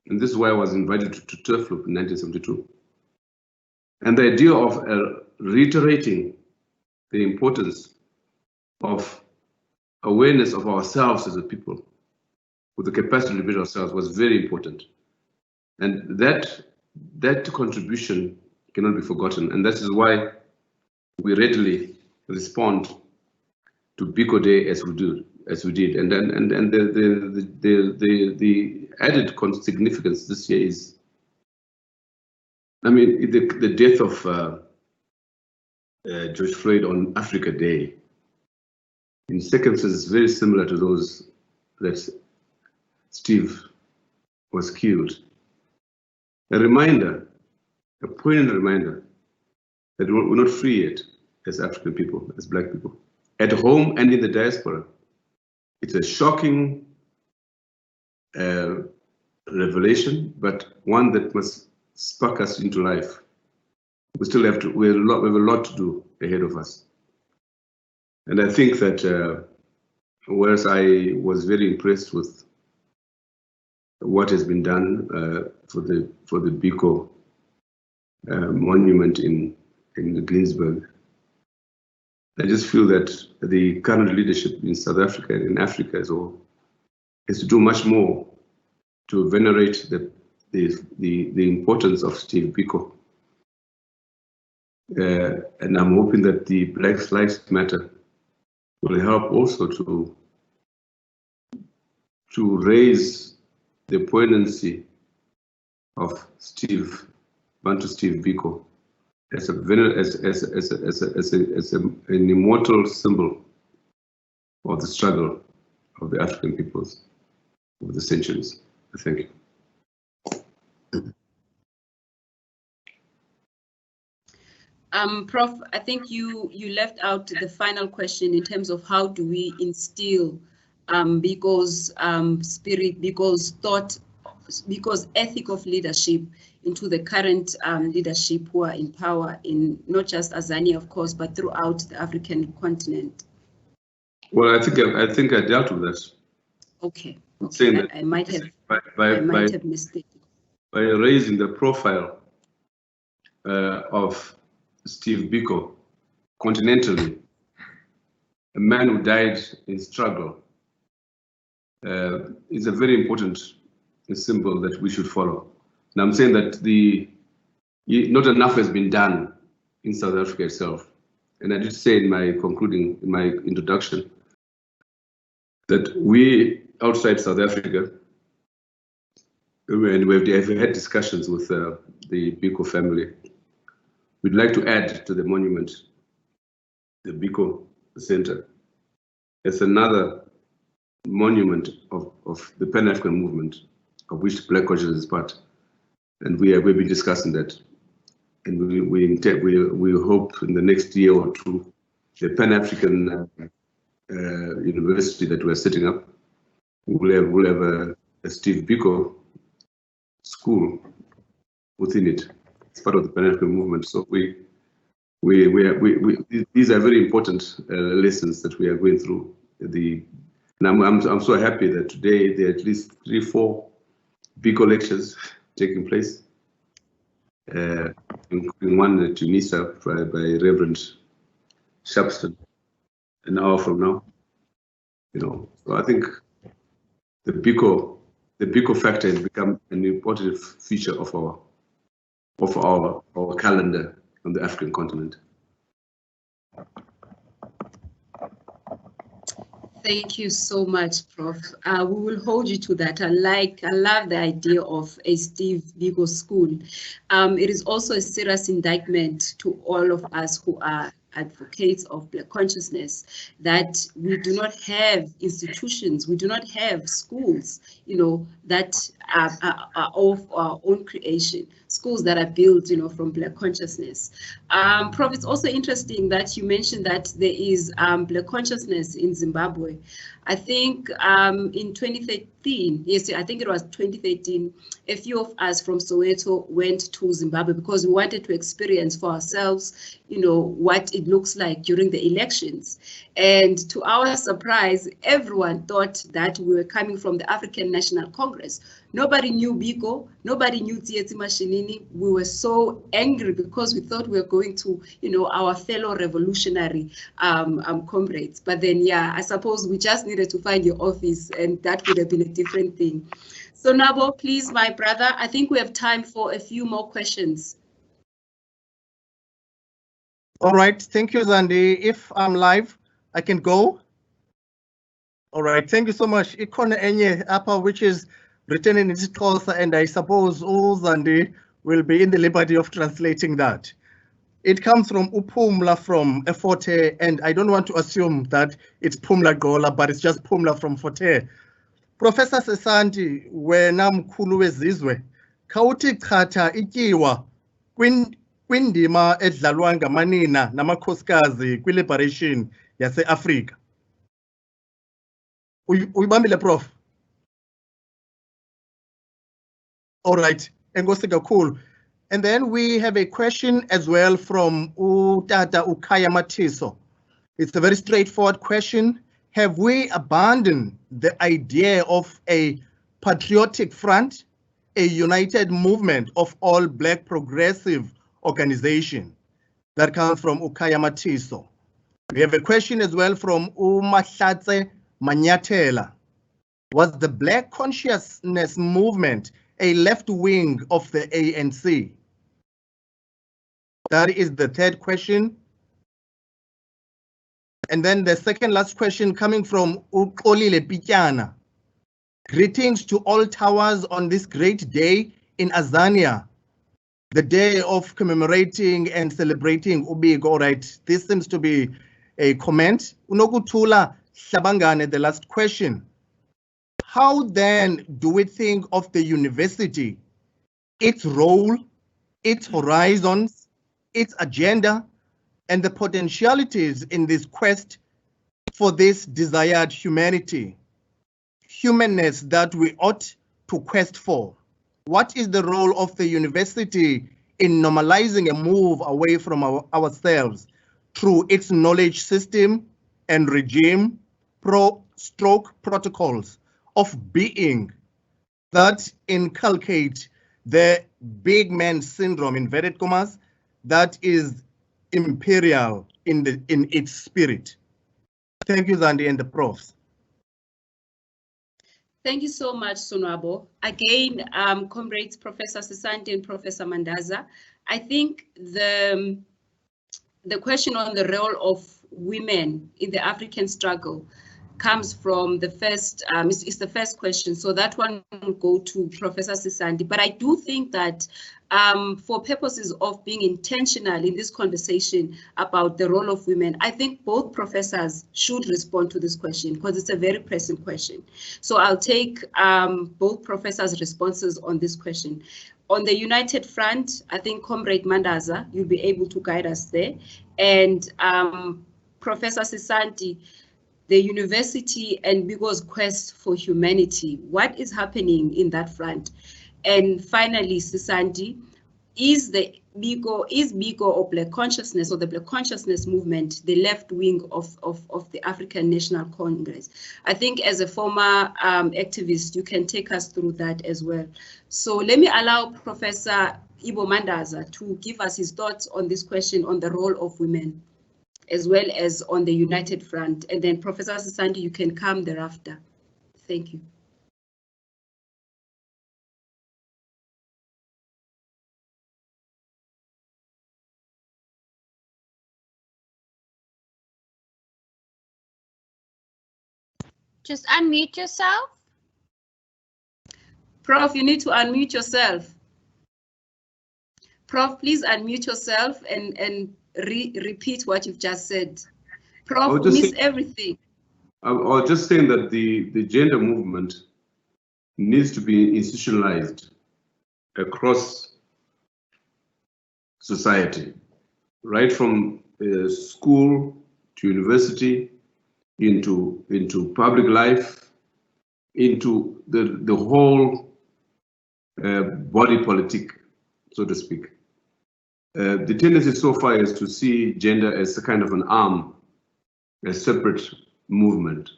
and this is why I was invited to Turfloop in 1972. And the idea of reiterating the importance of awareness of ourselves as a people, with the capacity to liberate ourselves, was very important. And that contribution cannot be forgotten. And that is why we readily respond to Biko Day as we did. And the added significance this year is, I mean, the death of George Floyd on Africa Day, in circumstances very similar to those that Steve was killed. A reminder, a poignant reminder that we're not free yet as African people, as Black people, at home and in the diaspora. It's a shocking revelation, but one that must spark us into life. We still have we have a lot to do ahead of us. And I think that whereas I was very impressed with what has been done for the Biko monument in Greensburg, I just feel that the current leadership in South Africa and in Africa as well is to do much more to venerate the importance of Steve Biko. And I'm hoping that the Black Lives Matter will help also to raise the poignancy of Bantu Steve Biko as an immortal symbol of the struggle of the African peoples over the centuries. Thank you. Prof, I think you left out the final question in terms of how do we instill Biko's spirit, Biko's thought, Biko's ethic of leadership into the current leadership who are in power in not just Tanzania, of course, but throughout the African continent. Well, I think I dealt with that. Okay. Okay. I might have missed it. By raising the profile of Steve Biko continentally, a man who died in struggle, is a very important symbol that we should follow. And I'm saying that not enough has been done in South Africa itself. And I did say in my introduction, that we outside South Africa, and we've had discussions with the Biko family. We'd like to add to the monument the Biko Center. It's another monument of the Pan-African movement, of which Black consciousness is part. And we've been discussing that. And we hope in the next year or two, the Pan-African university that we're setting up will have a Steve Biko school within it. It's part of the Pan-African movement. So these are very important lessons that we are going through. And I'm so happy that today there are at least 3-4 Biko lectures taking place, including one at Tunisia by Reverend Sharpston, an hour from now. So I think the Biko factor has become an important feature of our calendar on the African continent. Thank you so much, Prof. We will hold you to that. I love the idea of a Steve Biko school. It is also a serious indictment to all of us who are advocates of Black consciousness that we do not have institutions, we do not have schools, that are of our own creation, schools that are built, from Black consciousness. Prof, it's also interesting that you mentioned that there is Black consciousness in Zimbabwe. I think in 2013, yes, I think it was 2013, a few of us from Soweto went to Zimbabwe because we wanted to experience for ourselves, what it looks like during the elections. And to our surprise, everyone thought that we were coming from the African National Congress. Nobody knew Biko, nobody knew Tsietsi Mashinini. We were so angry because we thought we were going to, our fellow revolutionary comrades. But then, I suppose we just needed to find your office, and that would have been a different thing. So Sonwabo, please, my brother, I think we have time for a few more questions. All right, thank you, Zandi. If I'm live, I can go. All right, thank you so much. Ikona enye apa, which is written in isiXhosa, and I suppose Zandi will be in the liberty of translating that. It comes from Upumla from Forte, and I don't want to assume that it's Pumla Gola, but it's just Pumla from Forte. Professor Sesanti, wena mkhulu wezizwe, khawuthi chatha ityiwa kwindima edlalwa ngamanina namakhosikazi kwi-liberation yase-Afrika. Uyibambile, Prof? All right, enkosi kakhulu. And then we have a question as well from Tata Ukaya Matiso. It's a very straightforward question. Have we abandoned the idea of a patriotic front, a united movement of all Black progressive organization? That comes from Ukaya Matiso. We have a question as well from Mahlatse Manyatela. Was the Black consciousness movement a left wing of the ANC? That is the third question. And then the second last question coming from Ukolile Pityana. Greetings to all towers on this great day in Azania, the day of commemorating and celebrating Ubiko. All right, this seems to be a comment. Unokutula Shabangane, the last question. How then do we think of the university, its role, its horizons, its agenda, and the potentialities in this quest for this desired humanity, humanness that we ought to quest for. What is the role of the university in normalizing a move away from ourselves through its knowledge system and regime, protocols of being that inculcate the big man syndrome, inverted commas, that is imperial in its spirit? Thank you, Zandi and the profs. Thank you so much, Sonwabo. Again, comrades, Professor Sesanti and Professor Mandaza, I think the question on the role of women in the African struggle comes from the first, it's the first question. So that one will go to Professor Sesanti. But I do think that for purposes of being intentional in this conversation about the role of women, I think both professors should respond to this question because it's a very pressing question. So I'll take both professors' responses on this question. On the United Front, I think Comrade Mandaza, you'll be able to guide us there. And Professor Sesanti, the university and Biko's quest for humanity, what is happening in that front? And finally, Sesanti, is Biko or Black Consciousness or the Black Consciousness movement the left wing of the African National Congress? I think as a former activist, you can take us through that as well. So let me allow Professor Ibbo Mandaza to give us his thoughts on this question on the role of women, as well as on the United Front. And then Professor Sesanti, you can come thereafter. Thank you. Just unmute yourself. Prof, you need to unmute yourself. Prof, please unmute yourself and repeat what you've just said. Prof, miss everything. I was just saying that the gender movement needs to be institutionalized across society, right from school to university, into public life, into the whole body politic, so to speak. The tendency so far is to see gender as a kind of an arm, a separate movement.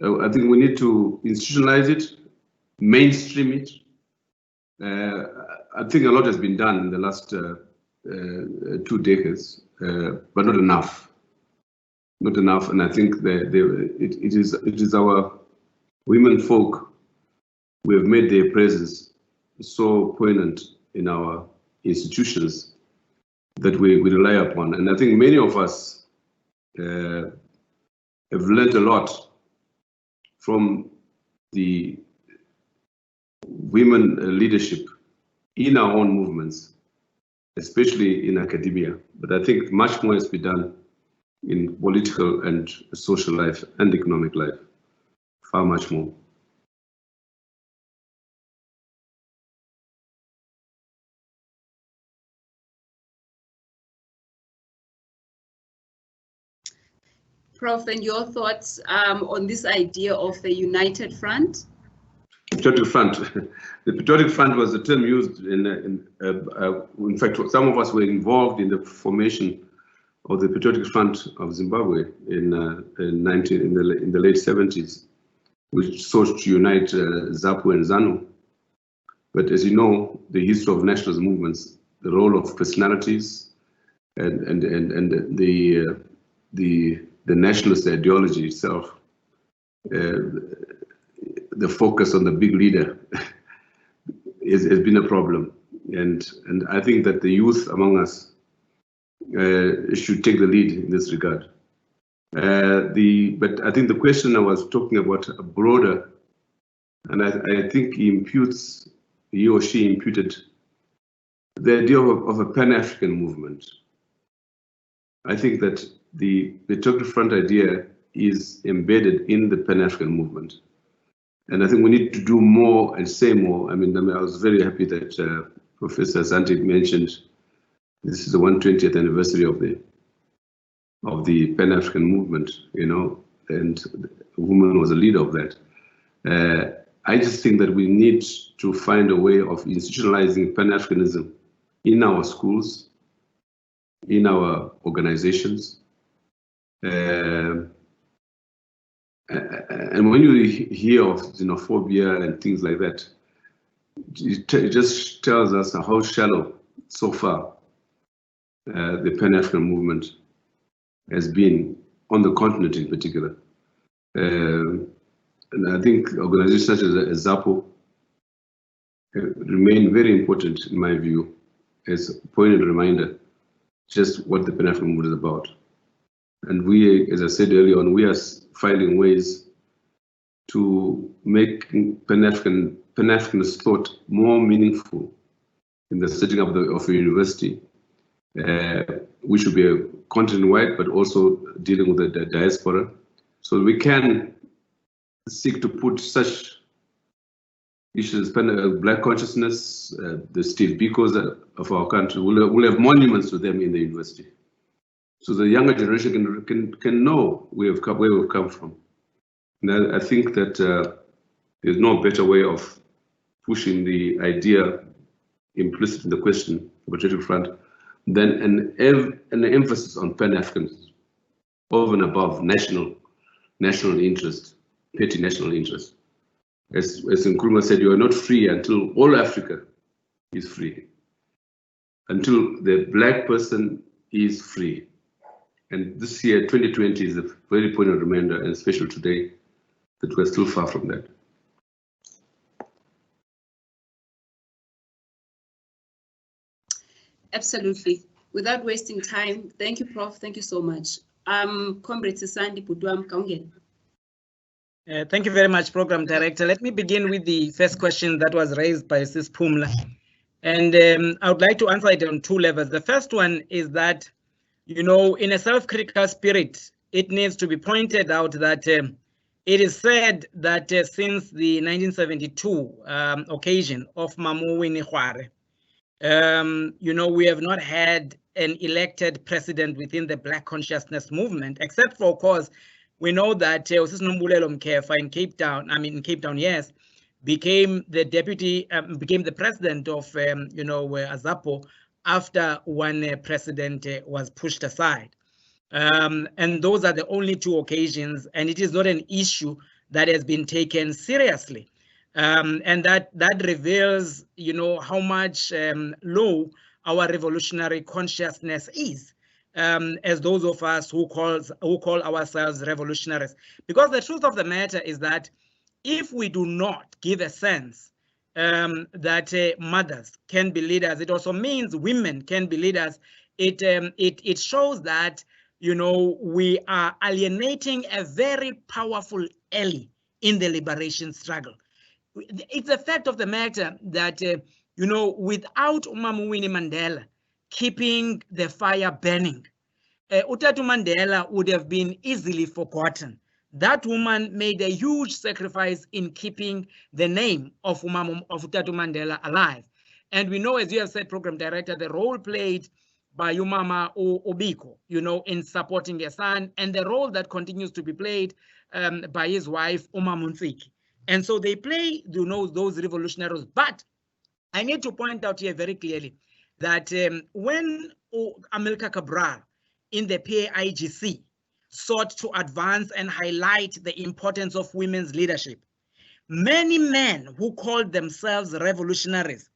I think we need to institutionalize it, mainstream it. I think a lot has been done in the last 2 decades, but not enough. Not enough, and I think that it is our women folk who have made their presence so poignant in our institutions that we rely upon. And I think many of us have learned a lot from the women leadership in our own movements, especially in academia. But I think much more has been done in political and social life and economic life, far much more. Prof, and your thoughts on this idea of the United Front? Patriotic Front. The Patriotic Front was a term used in fact, some of us were involved in the formation of the Patriotic Front of Zimbabwe in the late 70s, which sought to unite ZAPU and ZANU. But as you know, the history of nationalist movements, the role of personalities, and the nationalist ideology itself, the focus on the big leader has been a problem. And I think that the youth among us should take the lead in this regard. But I think the question I was talking about a broader, and I think he or she imputed the idea of a Pan-African movement. I think that the Patriotic Front idea is embedded in the Pan-African movement. And I think we need to do more and say more. I mean I was very happy that Professor Zandile mentioned This is the 120th anniversary of the Pan-African movement, you know, and a woman was a leader of that. I just think that we need to find a way of institutionalizing Pan-Africanism in our schools, in our organizations. And when you hear of xenophobia and things like that, it just tells us how shallow so far the Pan-African movement has been on the continent in particular. And I think organizations such as ZAPO remain very important in my view as a poignant reminder just what the Pan-African movement is about. And we, as I said earlier on, we are finding ways to make Pan-Africanist thought more meaningful in the setting up of a university. We should be continent-wide, but also dealing with the diaspora, so we can seek to put such issues, Black consciousness, the Steve Bikos of our country, we'll have monuments to them in the university. So the younger generation can know where we've come from. And I think that there's no better way of pushing the idea implicit in the question, Patriotic Front, than an emphasis on Pan-Africanism over and above national interest, petty national interest. As Nkrumah said, you are not free until all Africa is free, until the Black person is free. And this year, 2020, is a very poignant reminder, and especially today, that we're still far from that. Absolutely. Without wasting time, thank you, Prof. Thank you so much. Comrade Sesanti Putuam Kaungen. Thank you very much, Program Director. Let me begin with the first question that was raised by Sis Pumla. And I would like to answer it on two levels. The first one is that, you know, in a self-critical spirit, it needs to be pointed out that it is said that since the 1972 occasion of Mamu Winnie, you know, we have not had an elected president within the Black consciousness movement, except for, of course, we know that Nombulelo Mkhefa in Cape Town, yes, became the deputy, became the president of, you know, ZAPO after one president was pushed aside. And those are the only two occasions, and it is not an issue that has been taken seriously. And that reveals, you know, how much low our revolutionary consciousness is, as those of us who call ourselves revolutionaries. Because the truth of the matter is that if we do not give a sense that mothers can be leaders, it also means women can be leaders. It shows that, you know, we are alienating a very powerful ally in the liberation struggle. It's a fact of the matter that, you know, without Winnie Mandela keeping the fire burning, Utatu Mandela would have been easily forgotten. That woman made a huge sacrifice in keeping the name of Utatu Mandela alive. And we know, as you have said, Program Director, the role played by Umama Biko, you know, in supporting her son, and the role that continues to be played by his wife, Umamuntsiki. And so they play, you know, those revolutionaries. But I need to point out here very clearly that when Amilcar Cabral in the PAIGC sought to advance and highlight the importance of women's leadership, many men who called themselves revolutionaries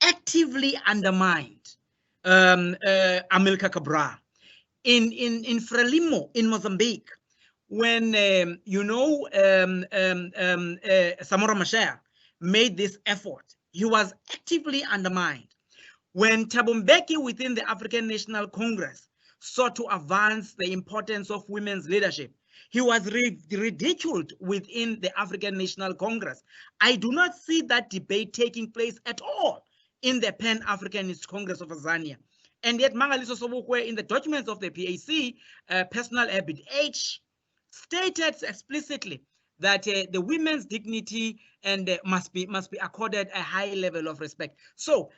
actively undermined Amilcar Cabral. In Frelimo, in Mozambique, when, you know, Samora Machel made this effort, he was actively undermined. When Thabo Mbeki within the African National Congress sought to advance the importance of women's leadership, he was ridiculed within the African National Congress. I do not see that debate taking place at all in the Pan-Africanist Congress of Tanzania. And yet Mangaliso Sobukwe, in the documents of the PAC, Personal Habit H, stated explicitly that the women's dignity and must be accorded a high level of respect. So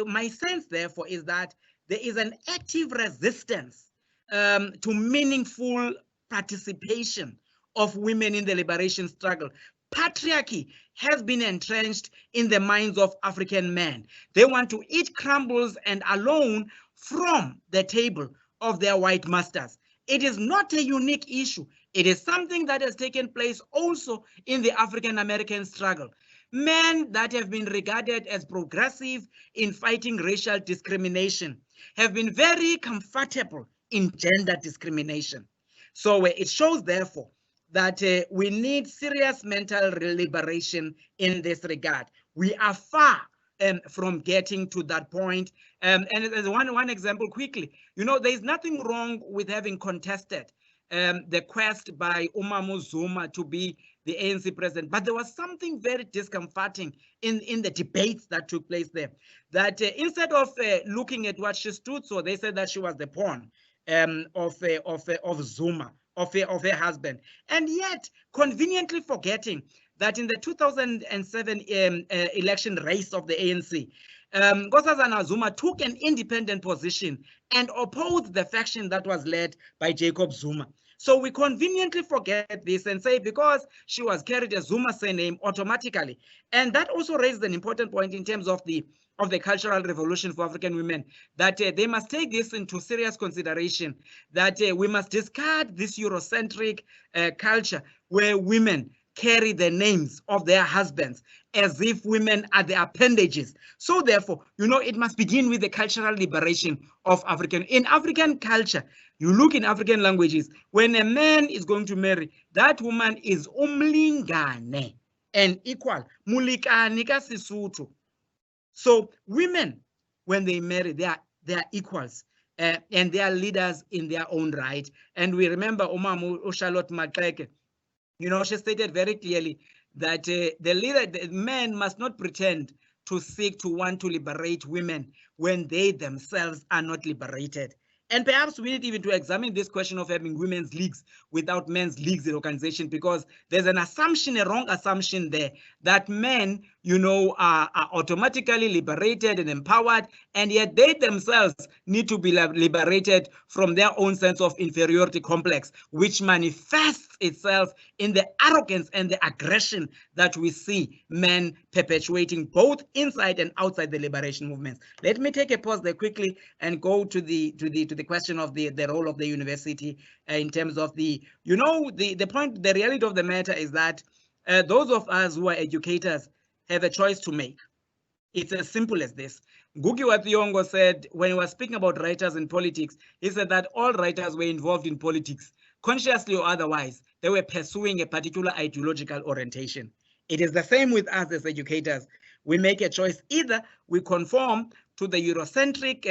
my sense, therefore, is that there is an active resistance to meaningful participation of women in the liberation struggle. Patriarchy has been entrenched in the minds of African men. They want to eat crumbles and alone from the table of their white masters. It is not a unique issue. It is something that has taken place also in the African American struggle. Men that have been regarded as progressive in fighting racial discrimination have been very comfortable in gender discrimination. So it shows, therefore, that we need serious mental liberation in this regard. We are far from getting to that point. And as one example quickly, you know, there's nothing wrong with having contested the quest by Umamu Zuma to be the ANC president, but there was something very discomforting in the debates that took place there. That instead of looking at what she stood for, they said that she was the pawn of Zuma, of her husband, and yet conveniently forgetting that in the 2007 election race of the ANC, Nkosazana Zuma took an independent position and opposed the faction that was led by Jacob Zuma. So we conveniently forget this and say because she was carried a Zuma surname automatically. And that also raised an important point in terms of the cultural revolution for African women, that they must take this into serious consideration, that we must discard this Eurocentric culture where women carry the names of their husbands as if women are the appendages. So therefore, you know, it must begin with the cultural liberation of in African culture. You look in African languages, when a man is going to marry, that woman is umlingane and equal. Mulikani ka Sesotho. So women, when they marry, they are equals and they are leaders in their own right. And we remember Umamu Charlotte Maxeke, you know, she stated very clearly that the men must not pretend to seek to want to liberate women when they themselves are not liberated. And perhaps we need even to examine this question of having women's leagues without men's leagues in organization, because there's an assumption, a wrong assumption there, that men, you know, are automatically liberated and empowered, and yet they themselves need to be liberated from their own sense of inferiority complex, which manifests itself in the arrogance and the aggression that we see men perpetuating both inside and outside the liberation movements. Let me take a pause there quickly and go to the question of the role of the university in terms of the point. The reality of the matter is that those of us who are educators have a choice to make. It's as simple as this. Ngugi wa Thiong'o said, when he was speaking about writers in politics, he said that all writers were involved in politics, consciously or otherwise. They were pursuing a particular ideological orientation. It is the same with us as educators. We make a choice. Either we conform to the Eurocentric,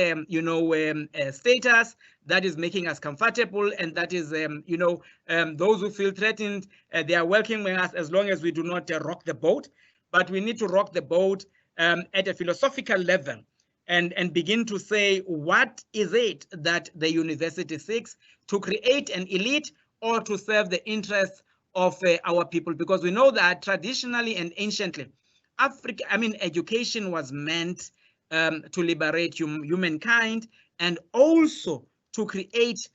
status that is making us comfortable, and that is, those who feel threatened, they are welcoming us as long as we do not rock the boat. But we need to rock the boat at a philosophical level and begin to say, what is it that the university seeks to create an elite or to serve the interests of our people? Because we know that traditionally and anciently, education was meant to liberate humankind and also to create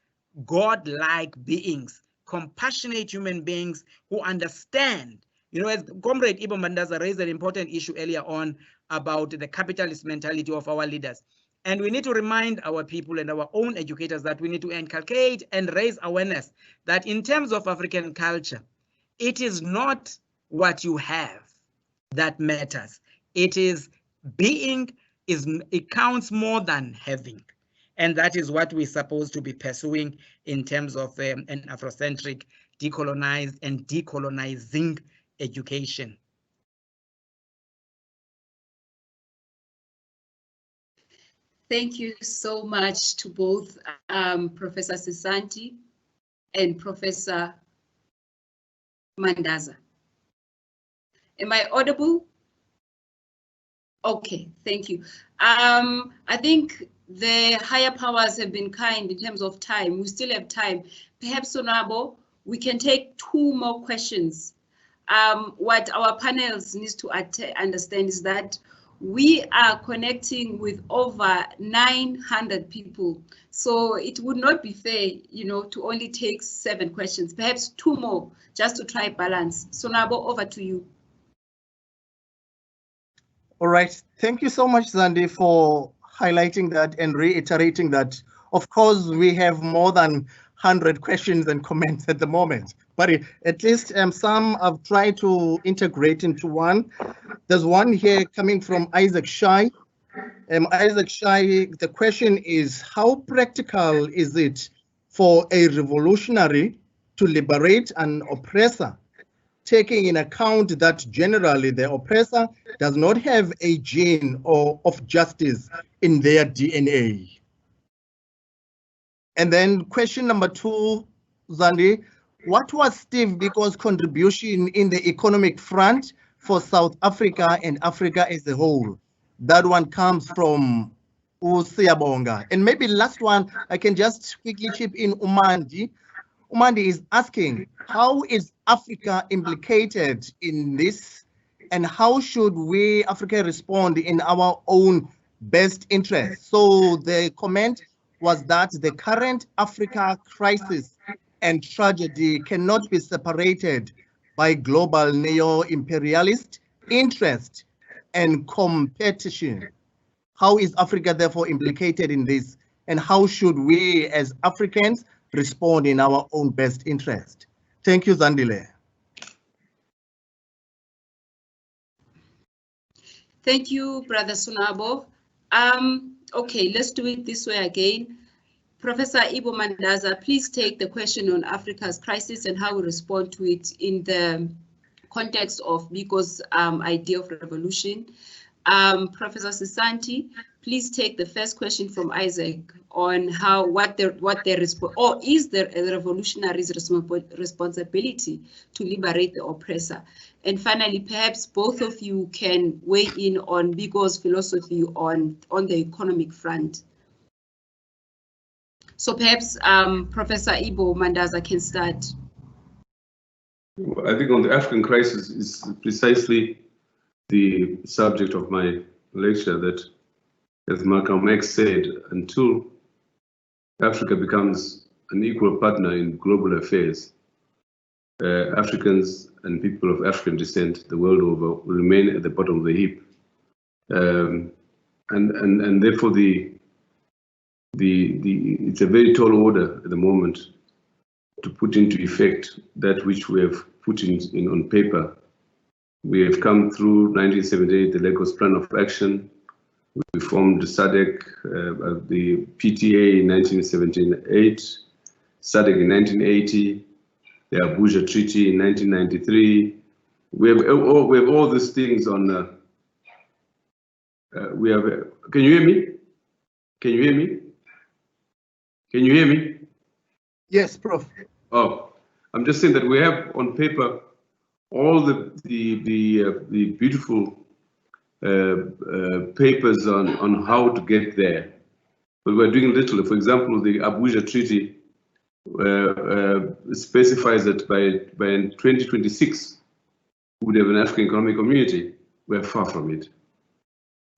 God-like beings, compassionate human beings who understand. You know, as Comrade Ibbo Mandaza raised an important issue earlier on about the capitalist mentality of our leaders. And we need to remind our people and our own educators that we need to inculcate and raise awareness that in terms of African culture, it is not what you have that matters. It is being, it counts more than having. And that is what we're supposed to be pursuing in terms of an Afrocentric, decolonized and decolonizing education. Thank you so much to both Professor Sesanti and Professor Mandaza. Am I audible? Okay, thank you. I think the higher powers have been kind in terms of time. We still have time. Perhaps, Sonwabo, we can take 2 more questions. What our panels need to understand is that we are connecting with over 900 people. So it would not be fair, you know, to only take 7 questions, perhaps 2 more, just to try balance. Sonwabo, over to you. All right. Thank you so much, Zandi, for highlighting that and reiterating that. Of course, we have more than 100 questions and comments at the moment, but at least some I've tried to integrate into one. There's one here coming from Isaac Shai. Isaac Shai, the question is, how practical is it for a revolutionary to liberate an oppressor, taking in account that generally the oppressor does not have a gene of justice in their DNA? And then question number 2, Zandi, what was Steve Biko's contribution in the economic front for South Africa and Africa as a whole? That one comes from Usiyabonga. And maybe last one, I can just quickly chip in Umandi. Umandi is asking, how is Africa implicated in this? And how should we, Africa, respond in our own best interest? So the comment was that the current Africa crisis and tragedy cannot be separated by global neo-imperialist interest and competition. How is Africa therefore implicated in this? And how should we as Africans respond in our own best interest? Thank you, Zandile. Thank you, Brother Sonwabo. Okay, let's do it this way again. Professor Ibbo Mandaza, please take the question on Africa's crisis and how we respond to it in the context of Biko's idea of revolution. Professor Sesanti, please take the first question from Isaac on how what is the revolutionary's responsibility to liberate the oppressor. And finally, perhaps both of you can weigh in on Biko's philosophy on the economic front. So perhaps Professor Ibbo Mandaza can start. I think on the African crisis is precisely the subject of my lecture, that, as Malcolm X said, until Africa becomes an equal partner in global affairs, Africans and people of African descent the world over will remain at the bottom of the heap. And therefore it's a very tall order at the moment to put into effect that which we have put in on paper. We have come through 1978, the Lagos Plan of Action. We formed the SADC, the PTA in 1978, SADC in 1980, the Abuja Treaty in 1993. We have all these things on. Can you hear me? Can you hear me? Can you hear me? Yes, Prof. Oh, I'm just saying that we have on paper all the beautiful papers on how to get there, but we're doing little. For example, the Abuja Treaty specifies that by 2026 we would have an African economic community. We're far from it.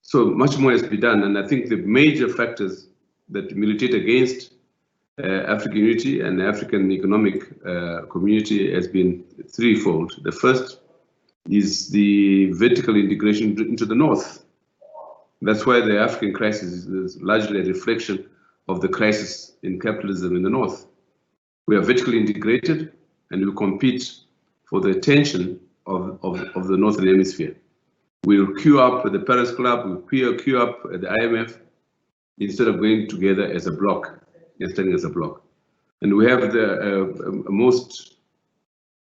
So much more has to be done, and I think the major factors that militate against African unity and African economic community has been threefold. The first is the vertical integration into the north. That's why the African crisis is largely a reflection of the crisis in capitalism in the north. We are vertically integrated and we compete for the attention of the Northern Hemisphere. We'll queue up at the Paris Club, we'll queue up at the IMF instead of going together as a bloc. Standing as a bloc. And we have the most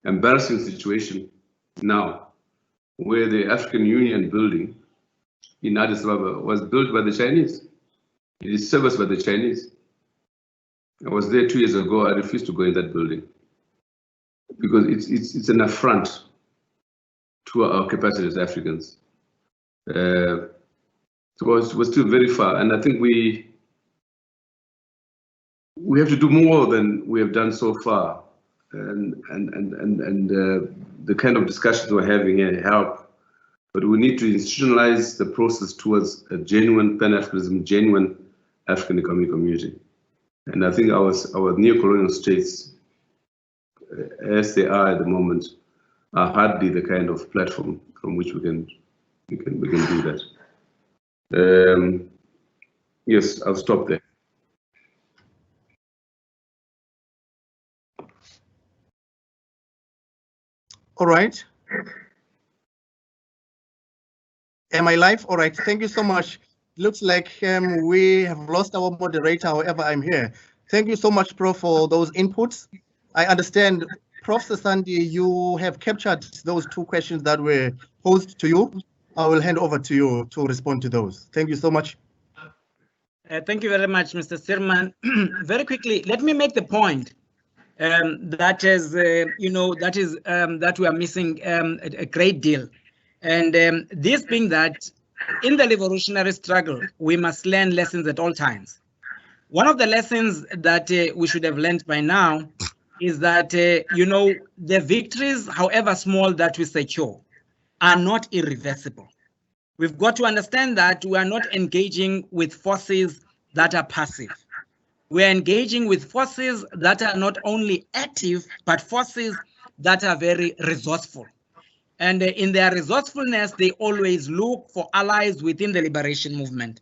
embarrassing situation now, where the African Union building in Addis Ababa was built by the Chinese. It is serviced by the Chinese. I was there 2 years ago. I refused to go in that building because it's an affront to our capacity as Africans. It was still very far, and I think we have to do more than we have done so far, and the kind of discussions we're having here help. but we need to institutionalize the process towards a genuine Pan-Africanism, genuine African economic community. And I think our neo-colonial states, as they are at the moment, are hardly the kind of platform from which we can do that. Yes, I'll stop there. All right. Am I live? All right. Thank you so much. Looks like we have lost our moderator. However, I'm here. Thank you so much, Prof, for those inputs. I understand, Prof. Sesanti, you have captured those two questions that were posed to you. I will hand over to you to respond to those. Thank you so much. Thank you very much, Mr. Stuurman. Very quickly, let me make the point that is, that we are missing a great deal. And this being that in the revolutionary struggle, we must learn lessons at all times. One of the lessons that we should have learned by now is that, the victories, however small that we secure, are not irreversible. We've got to understand that we are not engaging with forces that are passive. We're engaging with forces that are not only active, but forces that are very resourceful. And in their resourcefulness, they always look for allies within the liberation movement.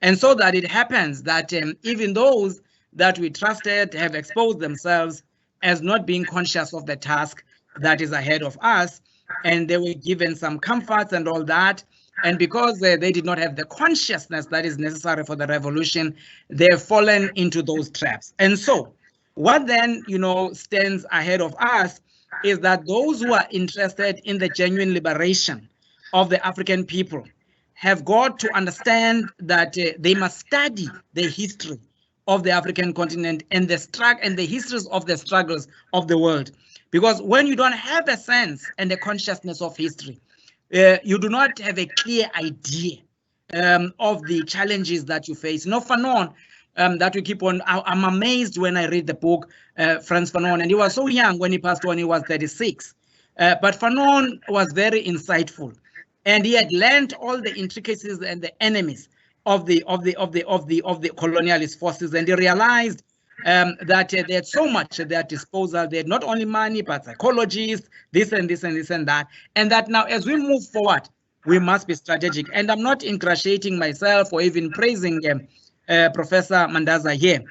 And so that it happens that even those that we trusted have exposed themselves as not being conscious of the task that is ahead of us. And they were given some comforts and all that. And because they did not have the consciousness that is necessary for the revolution, they've fallen into those traps. And so what then, stands ahead of us is that those who are interested in the genuine liberation of the African people have got to understand that they must study the history of the African continent and the histories of the struggles of the world. Because when you don't have a sense and a consciousness of history, you do not have a clear idea of the challenges that you face. Fanon, that we keep on, I'm amazed when I read the book, Frantz Fanon, and he was so young when he passed when he was 36. But Fanon was very insightful, and he had learned all the intricacies and the enemies of the colonialist forces, and he realized that they had so much at their disposal. They had not only money, but psychologists, this and this and this and that. And that now, as we move forward, we must be strategic. And I'm not ingratiating myself or even praising Professor Mandaza here.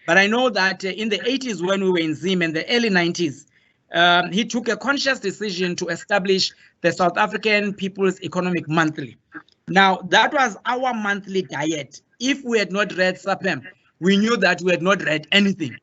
But I know that in the 80s, when we were in Zim, in the early 90s, he took a conscious decision to establish the South African People's Economic Monthly. Now, that was our monthly diet. If we had not read SAPEM, we knew that we had not read anything.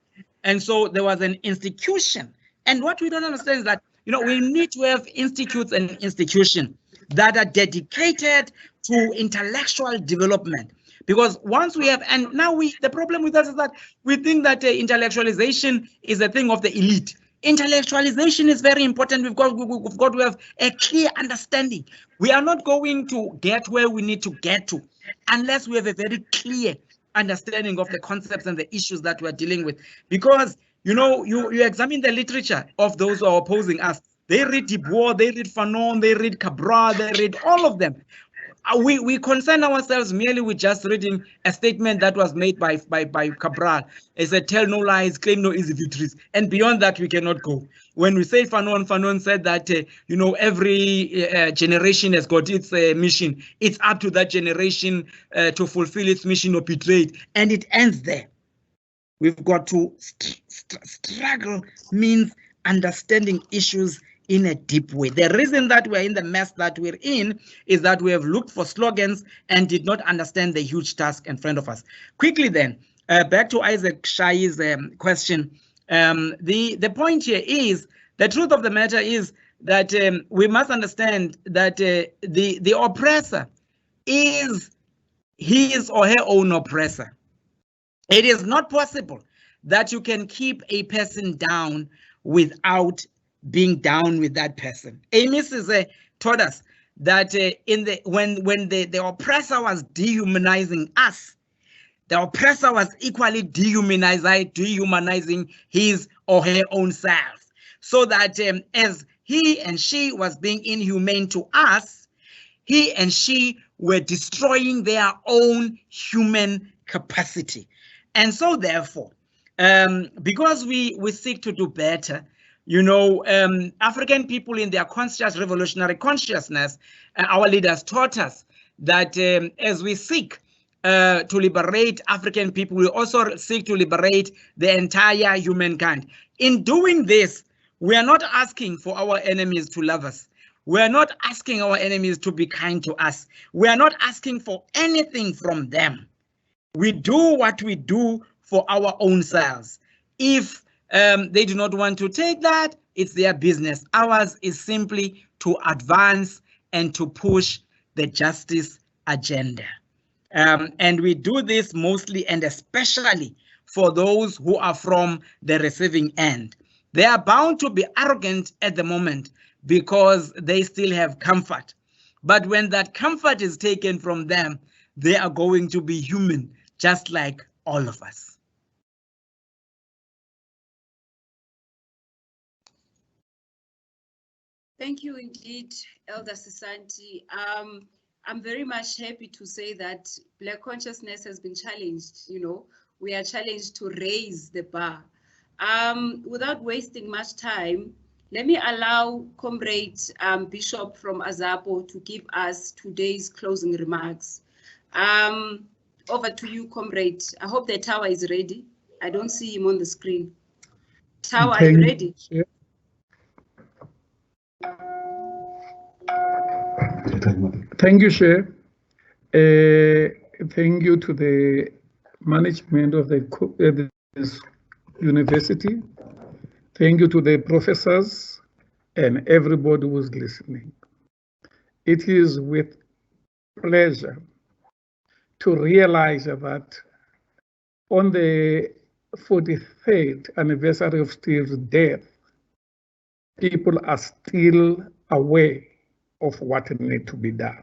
And so there was an institution. And what we don't understand is that, we need to have institutes and institutions that are dedicated to intellectual development. Because once we have, and now the problem with us is that we think that intellectualization is a thing of the elite. Intellectualization is very important. We've got to have a clear understanding. We are not going to get where we need to get to unless we have a very clear understanding of the concepts and the issues that we're dealing with. Because, you examine the literature of those who are opposing us. They read Ibbo, they read Fanon, they read Cabral, they read all of them. We concern ourselves merely with just reading a statement that was made by Cabral. It said, tell no lies, claim no easy victories. And beyond that, we cannot go. When we say Fanon said that, every generation has got its mission. It's up to that generation to fulfill its mission or be betrayed. And it ends there. We've got to struggle means understanding issues in a deep way. The reason that we're in the mess that we're in is that we have looked for slogans and did not understand the huge task in front of us. Quickly then, back to Isaac Shai's question. The point here is, the truth of the matter is that we must understand that the oppressor is his or her own oppressor. It is not possible that you can keep a person down without being down with that person. Amos taught us that when the oppressor was dehumanizing us, the oppressor was equally dehumanizing his or her own self. So that as he and she was being inhumane to us, he and she were destroying their own human capacity. And so therefore, because we seek to do better, you know, African people in their conscious revolutionary consciousness, our leaders taught us that as we seek to liberate African people, we also seek to liberate the entire humankind. In doing this, we are not asking for our enemies to love us. We are not asking our enemies to be kind to us. We are not asking for anything from them. We do what we do for our own selves. If they do not want to take that, it's their business. Ours is simply to advance and to push the justice agenda. And we do this mostly and especially for those who are from the receiving end. They are bound to be arrogant at the moment because they still have comfort. But when that comfort is taken from them, they are going to be human, just like all of us. Thank you indeed, Elder Sesanti. I'm very much happy to say that Black consciousness has been challenged. You know, we are challenged to raise the bar. Without wasting much time, let me allow Comrade Bishop from Azapo to give us today's closing remarks. Over to you, Comrade. I hope the tower is ready. I don't see him on the screen. Tower, are you ready? Thank you, Chair. Thank you to the management of this university. Thank you to the professors and everybody who's listening. It is with pleasure to realize that on the 43rd anniversary of Steve's death, people are still aware of what needs to be done.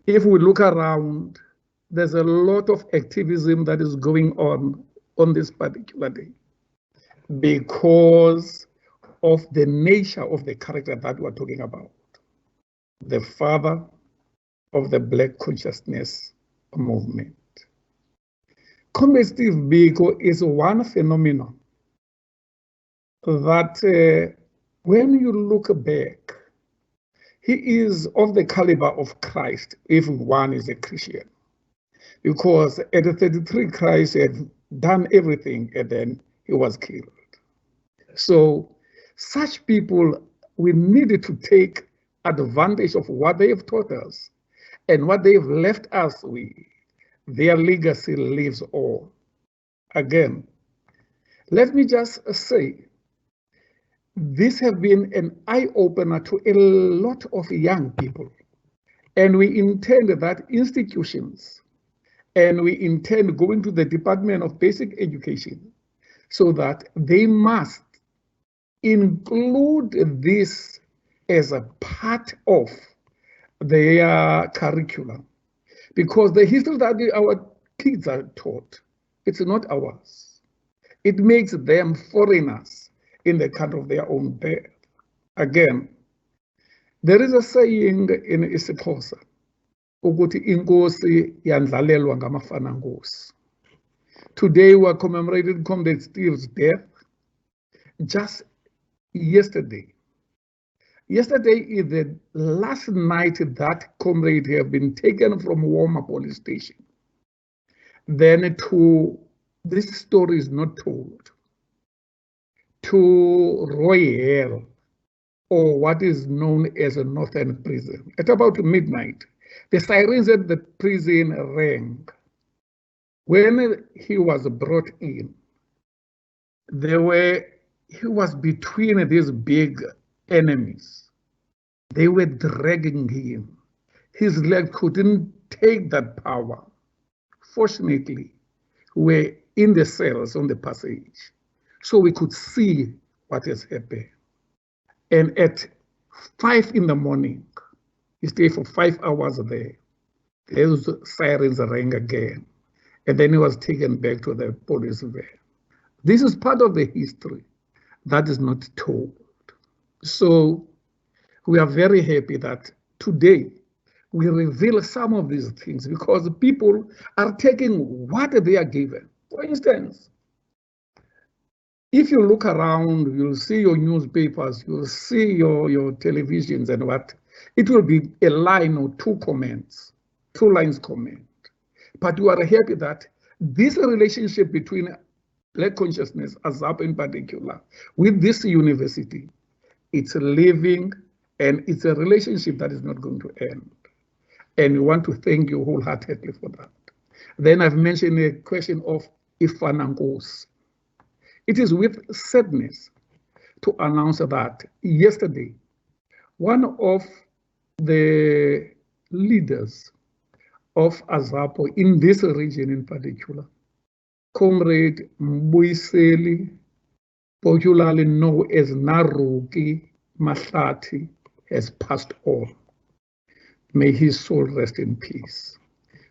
If we look around, there's a lot of activism that is going on this particular day because of the nature of the character that we're talking about, the father of the Black consciousness movement. Comrade Steve Biko is one phenomenon that when you look back, he is of the caliber of Christ, if one is a Christian. Because at 33, Christ had done everything and then he was killed. So such people, we needed to take advantage of what they have taught us and what they've left us with. Their legacy lives on. Again, let me just say, this has been an eye-opener to a lot of young people. And we intend that institutions, and we intend going to the Department of Basic Education so that they must include this as a part of their curriculum. Because the history that our kids are taught, it's not ours. It makes them foreigners in the country of their own birth. Again, there is a saying in isiXhosa, ukuthi inkosi yandlalelwa ngamafana nkosi. Today we are commemorating Comrade Steve's death. Just yesterday. Yesterday is the last night that Comrade have been taken from Woma police station. Then this story is not told, to Royal, or what is known as a Northern Prison. At about midnight, the sirens at the prison rang. When he was brought in, he was between these big enemies. They were dragging him. His leg couldn't take that power. Fortunately, we were in the cells on the passage, so we could see what has happened. And at 5 in the morning, he stayed for 5 hours there. Those sirens rang again. And then he was taken back to the police van. This is part of the history that is not told. So we are very happy that today we reveal some of these things, because people are taking what they are given. For instance, if you look around, you'll see your newspapers, you'll see your televisions and what, it will be a line or two comments, 2 lines comment. But you are happy that this relationship between Black consciousness, AZAPO in particular, with this university, it's living, and it's a relationship that is not going to end. And we want to thank you wholeheartedly for that. Then I've mentioned a question of Ifanangos. It is with sadness to announce that yesterday, one of the leaders of AZAPO in this region in particular, Comrade Mbuyiseli, popularly known as Naruki Mahlati, has passed on. May his soul rest in peace.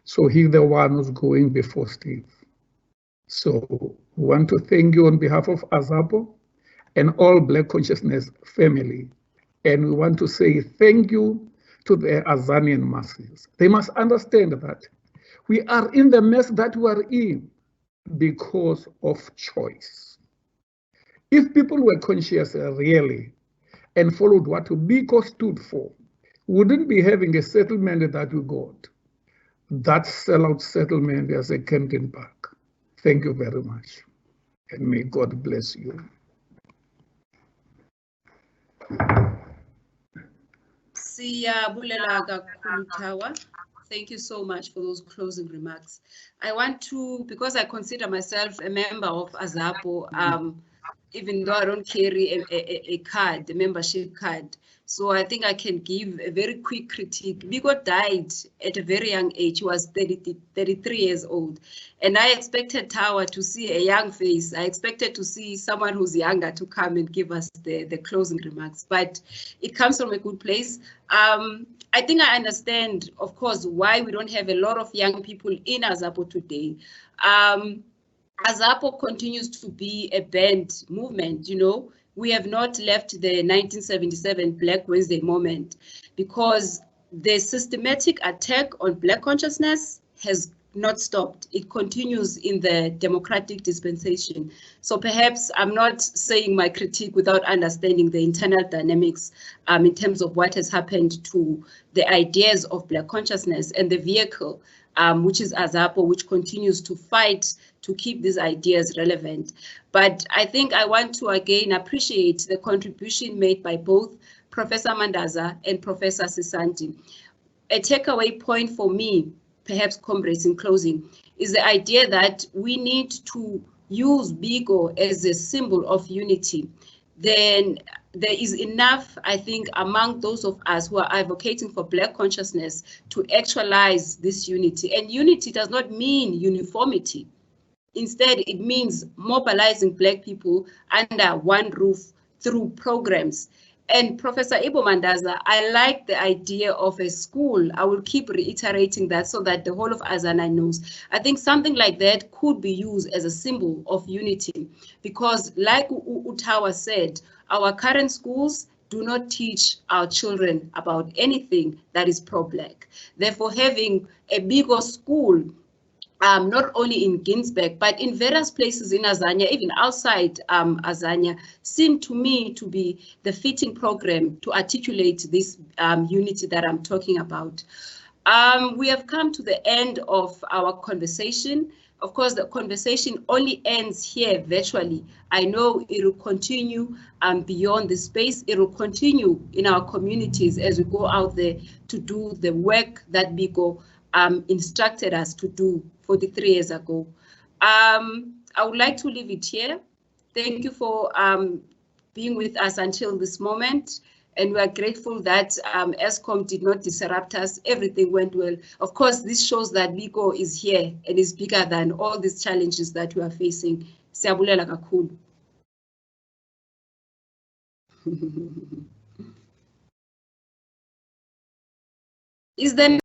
So he's the one who's going before Steve. So we want to thank you on behalf of AZAPO and all Black Consciousness family. And we want to say thank you to the Azanian masses. They must understand that we are in the mess that we are in because of choice. If people were conscious really and followed what Biko stood for, we wouldn't be having a settlement that we got. That sellout settlement as a Kenton Park. Thank you very much, and may God bless you. Thank you so much for those closing remarks. I want to, because I consider myself a member of AZAPO, even though I don't carry a card, a membership card. So I think I can give a very quick critique. Biko died at a very young age. He was 33 years old. And I expected Tawa to see a young face. I expected to see someone who's younger to come and give us the closing remarks. But it comes from a good place. I think I understand, of course, why we don't have a lot of young people in AZAPO today. AZAPO continues to be a banned movement, you know. We have not left the 1977 Black Wednesday moment, because the systematic attack on Black consciousness has not stopped. It continues in the democratic dispensation. So perhaps I'm not saying my critique without understanding the internal dynamics in terms of what has happened to the ideas of Black consciousness and the vehicle, which is AZAPO, which continues to fight to keep these ideas relevant. But I think I want to again appreciate the contribution made by both Professor Mandaza and Professor Sesanti. A takeaway point for me, perhaps comrades in closing, is the idea that we need to use Biko as a symbol of unity. Then there is enough, I think, among those of us who are advocating for Black consciousness to actualize this unity. And unity does not mean uniformity. Instead, it means mobilizing Black people under one roof through programs. And Professor Ibbo Mandaza, I like the idea of a school. I will keep reiterating that so that the whole of Azana knows. I think something like that could be used as a symbol of unity, because like Utawa said, our current schools do not teach our children about anything that is pro-Black. Therefore, having a bigger school, not only in Ginsberg, but in various places in Azania, even outside Azania, seem to me to be the fitting program to articulate this unity that I'm talking about. We have come to the end of our conversation. Of course, the conversation only ends here virtually. I know it will continue beyond the space. It will continue in our communities as we go out there to do the work that Biko instructed us to do 43 years ago. I would like to leave it here. Thank you for being with us until this moment. And we are grateful that ESCOM did not disrupt us. Everything went well. Of course, this shows that Biko is here and is bigger than all these challenges that we are facing. Siyabulela kakhulu. Is there